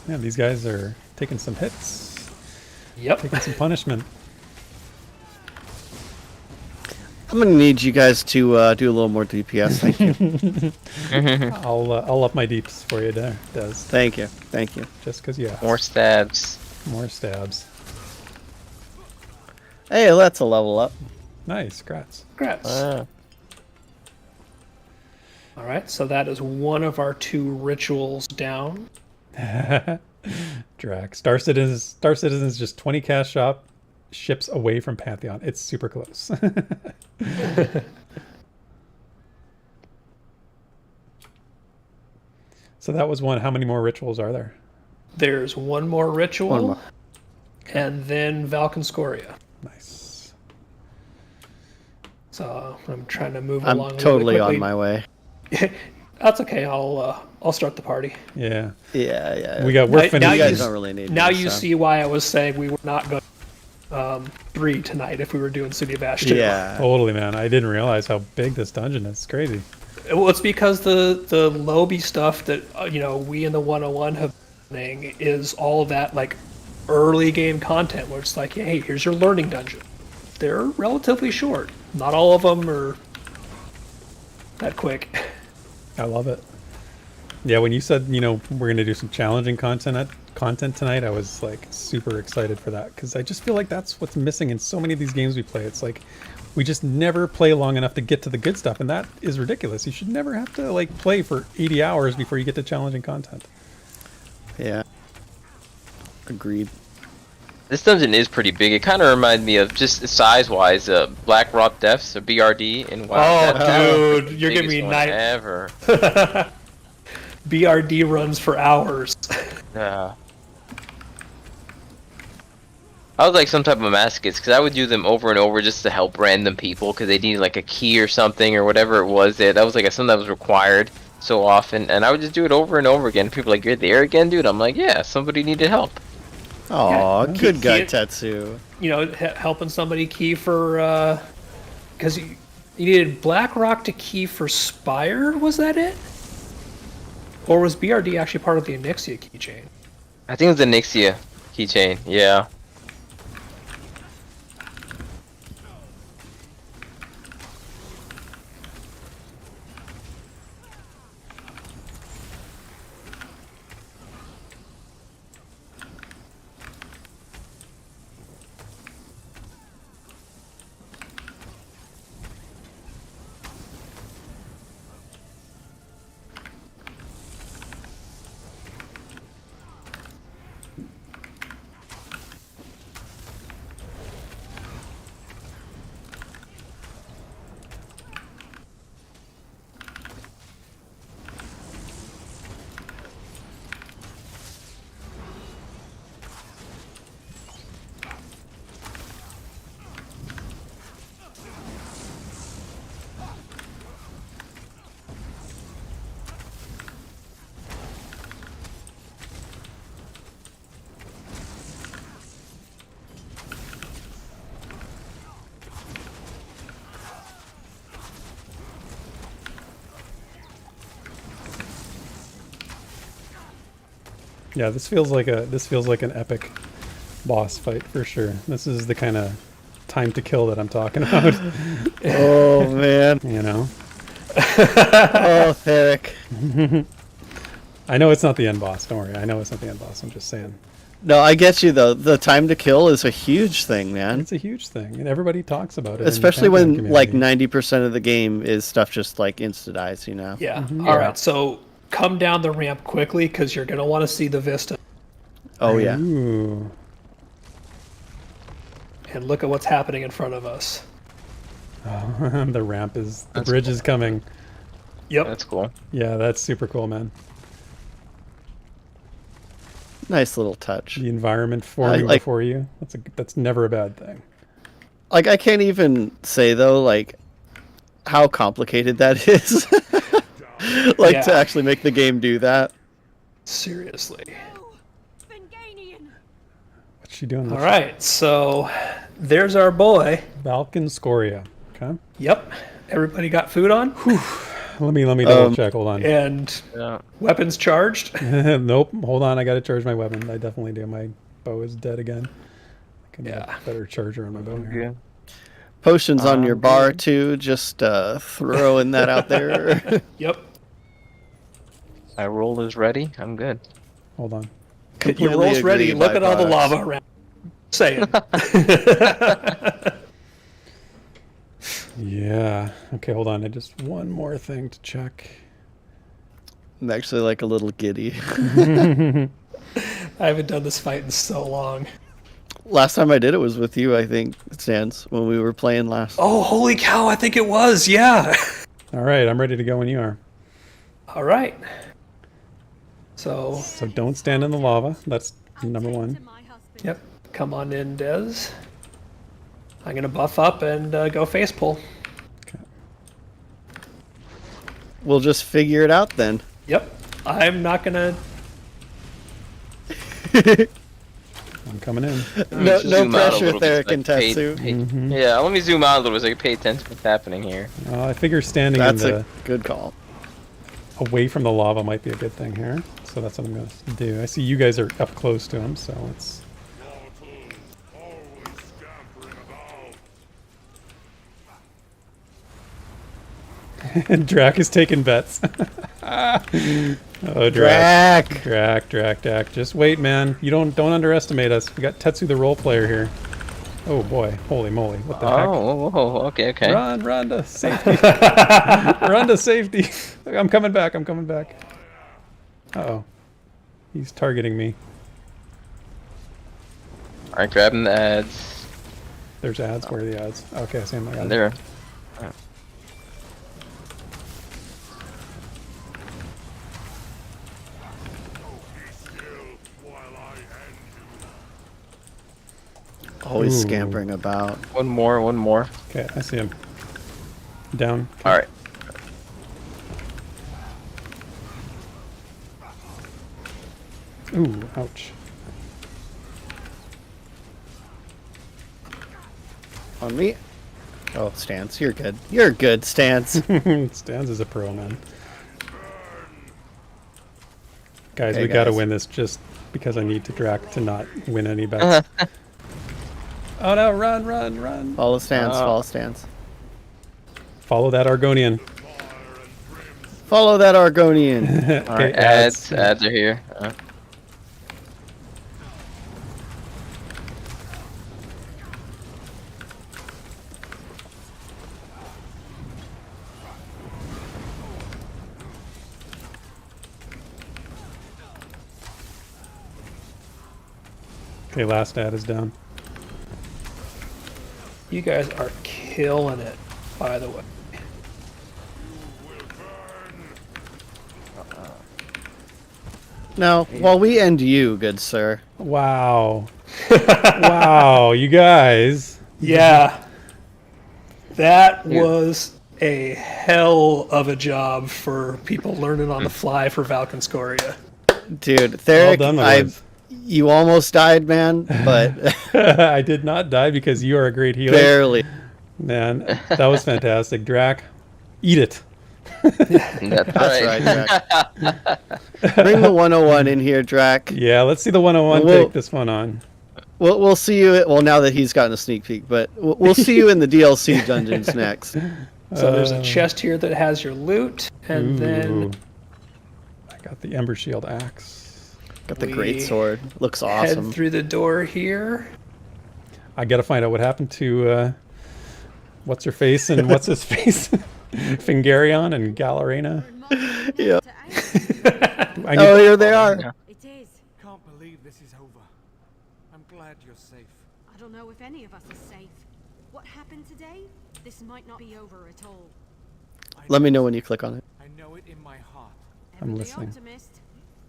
Yeah, these guys are taking some hits. Yep. Taking some punishment. I'm gonna need you guys to do a little more DPS. Thank you. I'll up my deeps for you there, Des. Thank you. Thank you. Just because you asked. More stabs. More stabs. Hey, that's a level up. Nice, congrats. Congrats. Ah. All right, so that is one of our 2 rituals down. Drac. Star Citizen is just 20 cash shop ships away from Pantheon. It's super close. So that was one. How many more rituals are there? There's one more ritual, One more. and then Valkynscoria. Nice. So I'm trying to move I'm along. a little totally bit on quickly. my way. That's okay. I'll start the party. Yeah. Yeah. We're Now finished. You you guys s- don't really need Now me, you so. see why I was saying we were not going 3 tonight if we were doing City of Ash 2. Yeah. Totally, man. I didn't realize how big this dungeon is. It's crazy. Well, it's because the Lobby stuff that we in the 101 have been doing is all of that like early game content where it's like, hey, here's your learning dungeon. They're relatively short. Not all of them are that quick. I love it. Yeah, when you said, we're going to do some challenging content tonight, I was like super excited for that because I just feel like that's what's missing in so many of these games we play. It's like we just never play long enough to get to the good stuff, and that is ridiculous. You should never have to like play for 80 hours before you get to challenging content. Yeah. Agreed. This dungeon is pretty big. It kind of reminds me of, just size-wise, Black Rock Depths, or BRD in WoW. Oh, That's the dude, you're giving biggest me one night. ever. BRD runs for hours. Yeah. I was like some type of masochist because I would do them over and over just to help random people because they needed like a key or something or whatever it was. That was like something that was required so often, and I would just do it over and over again. People were like, "You're there again, dude." I'm like, "Yeah, somebody needed help." Aw, Yeah. good guy, He- Tetsu. Helping somebody key for because you needed BlackRock to key for Spire. Was that it? Or was BRD actually part of the Onyxia keychain? I think it was the Nixia keychain. Yeah. Yeah, this feels like an epic boss fight for sure. This is the kind of time to kill that I'm talking about. Oh, man. Oh, Therek. I know it's not the end boss. Don't worry. I know it's not the end boss. I'm just saying. No, I get you, though. The time to kill is a huge thing, man. It's a huge thing, and everybody talks about it. in the Especially Pantheon when, like, community. 90% of the game is stuff just, like, insta-dies, Yeah. Mm-hmm. All right. So come down the ramp quickly because you're gonna want to see the vista Oh, yeah. Ooh. and look at what's happening in front of us. Oh, the ramp is... The That's bridge cool. is coming. Yep. That's cool. Yeah, that's super cool, man. Nice little touch. The environment forming like- before you. That's never a bad thing. Like, I can't even say, though, like, how complicated that is. Like, Yeah. to actually make the game do that. Seriously. Finganian! What's she doing? All right. So there's our boy. Valkynscoria. Okay. Yep. Everybody got food on Let me double check. Hold on. and Yeah. weapons charged. Nope. Hold on. I gotta charge my weapon. I definitely do. My bow is dead again. I can Yeah. have a better charger on my bow here. Good. Potions on your bar, too. Just throwing that out there. Yep. My roll is ready. I'm good. Hold on. Your Completely roll's ready. agree, Look at all the byproducts. lava around. Saying. Yeah. Okay, hold on. I just one more thing to check. I'm actually like a little giddy. I haven't done this fight in so long. Last time I did it was with you, I think, Stans, when we were playing last. Oh, holy cow, I think it was, yeah. All right, I'm ready to go when you are. All right. So, Don't stand in the lava. That's number Take one. to my husband. yep, come on in, Des. I'm going to buff up and go face pull. Okay. We'll just figure it out then. Yep, I'm not going to... I'm coming in. No, Zoom no out a pressure, little bit Therek so I and can Tetsu. Yeah, let me zoom out a little bit so I can pay attention to what's happening here. I figure standing That's in a good call. away from the lava might be a good thing here. So that's what I'm going to do. I see you guys are up close to him, so let's... Drac is taking bets. Oh, Drac. Drac. Just wait, man. You don't underestimate us. We got Tetsu the role player here. Oh boy, holy moly! What the heck? Oh, okay. Run to safety. Run to safety. I'm coming back. Uh-oh. He's targeting me. Alright, grabbing the ads. There's ads. Where are the ads? Okay, I see them. I got them. There. Always Ooh. scampering about. One more. Okay, I see him. Down. Alright. Ooh, ouch. On me. Oh, Stance, you're good. You're good, Stance. Stans is a pro, man. Guys, Okay, we gotta guys. win this just because I need to Drac to not win any bets. Oh no, run. Follow Stance, follow Stance. Follow that Argonian. Follow that Argonian. Alright, ads are here. Okay, last ad is down. You guys are killing it, by the way. Now, while we end you, good sir. Wow. Wow, you guys. Yeah. That was a hell of a job for people learning on the fly for Valkynscoria. Dude, Therek, done, my boys. you almost died, man, but I did not die because you are a great healer. barely. Man, that was fantastic. Drac, eat it. That's That's right. right, Drac. Bring the 101 in here, Drac. Yeah, let's see the 101 We'll- take this one on. We'll see you. Well, now that he's gotten a sneak peek, but we'll see you in the DLC dungeons next. So there's a chest here that has your loot, and Ooh. then I got the Ember Shield axe. Got the We great sword. Looks head awesome. through the door here. I gotta find out what happened to what's her face and what's his face, Fingarion and Galarena. Yeah. I need, Oh, here they are. It is. Can't believe this is over. I'm glad you're safe. I don't know if any of us are safe. What happened today? This might not be over at all. Let me know when you click on it. I know it in my heart. I'm Ever the listening. optimist.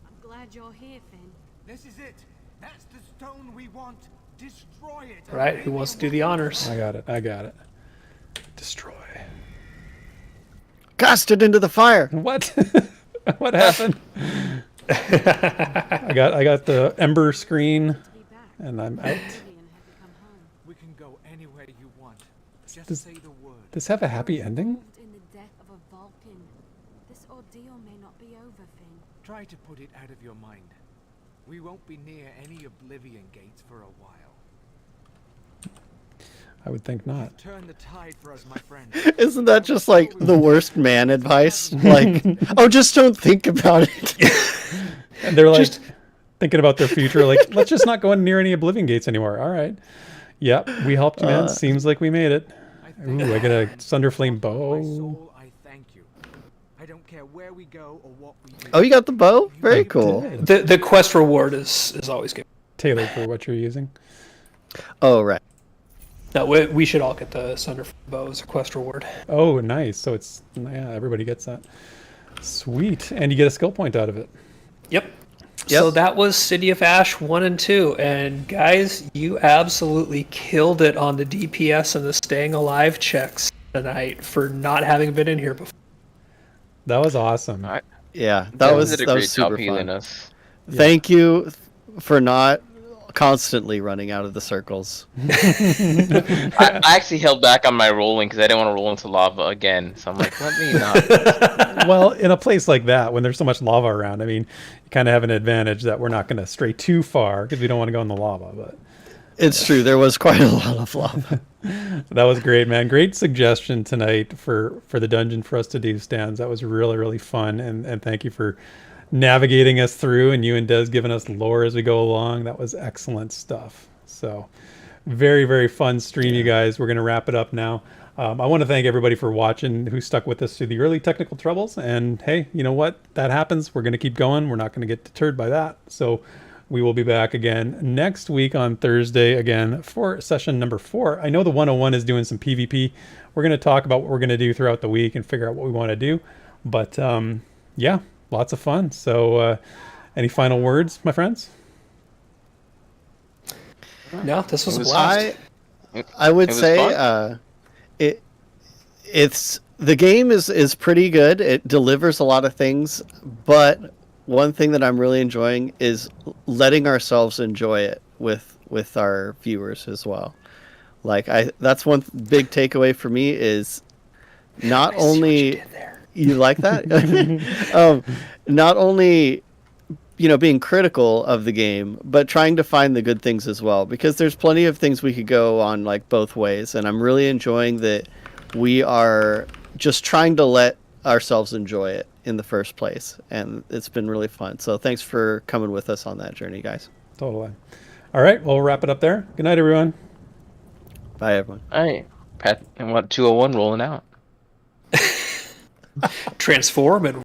I'm glad you're here, Finn. This is it. That's the stone we want. Destroy it. Right, who wants to do the honors? I got it. Destroy. Cast it into the fire. What? What happened? I got the Ember screen, To be back. and I'm out. Alien, have you come home? We can go anywhere you want. Just Does- say the word. Does this have a happy ending? Involved in the death of a Vulcan. This ordeal may not be over, Finn. Try to put it out of your mind. We won't be near any Oblivion gates for a while. I would think not. Turn the tide for us, my friend. Isn't that just like the worst man advice? Like, oh, just don't think about it. And they're like Just- thinking about their future, like, let's just not go near any Oblivion gates anymore. All right. Yep, we helped you, man. Seems like we made it. I Ooh, I got a Sunderflame My bow. soul, I thank you. I don't care where we go or what we do. Oh, you got the bow? Very I cool. did. The quest reward is always good. Tailored for what you're using. Oh, right. No, we should all get the Sunder bow as a quest reward. Oh, nice. So it's, yeah, everybody gets that. Sweet. And you get a skill point out of it. Yep. So that was City of Ash 1 and 2. And guys, you absolutely killed it on the DPS and the staying alive checks tonight for not having been in here before. That was awesome. Yeah, that was did a that great was super job healing fun. us. Thank you for not constantly running out of the circles. I actually held back on my rolling because I didn't want to roll into lava again. So I'm like, let me not. Well, in a place like that, when there's so much lava around, I mean, you kind of have an advantage that we're not going to stray too far because we don't want to go in the lava. But It's true. There was quite a lot of lava. that was great, man. Great suggestion tonight for the dungeon for us to do, Stans. That was really, really fun. And thank you for navigating us through, and you and Des giving us lore as we go along. That was excellent stuff. So very, very fun stream, you guys. We're going to wrap it up now. I want to thank everybody for watching who stuck with us through the early technical troubles. And hey, you know what? That happens. We're going to keep going. We're not going to get deterred by that. So we will be back again next week on Thursday again for session number 4. I know the 101 is doing some PvP. We're going to talk about what we're going to do throughout the week and figure out what we want to do. But yeah, lots of fun. So any final words, my friends? No, this was a It was blast. I would It was say fun. it's the game is pretty good. It delivers a lot of things, but one thing that I'm really enjoying is letting ourselves enjoy it with our viewers as well. Like that's one big takeaway for me is not only you like that not only being critical of the game, but trying to find the good things as well, because there's plenty of things we could go on like both ways, and I'm really enjoying that we are just trying to let ourselves enjoy it in the first place, and it's been really fun. So thanks for coming with us on that journey, guys. Totally. All right, well, we'll wrap it up there. Good night, everyone. Bye, everyone. All right, Pat, and what 201 rolling out. Transform and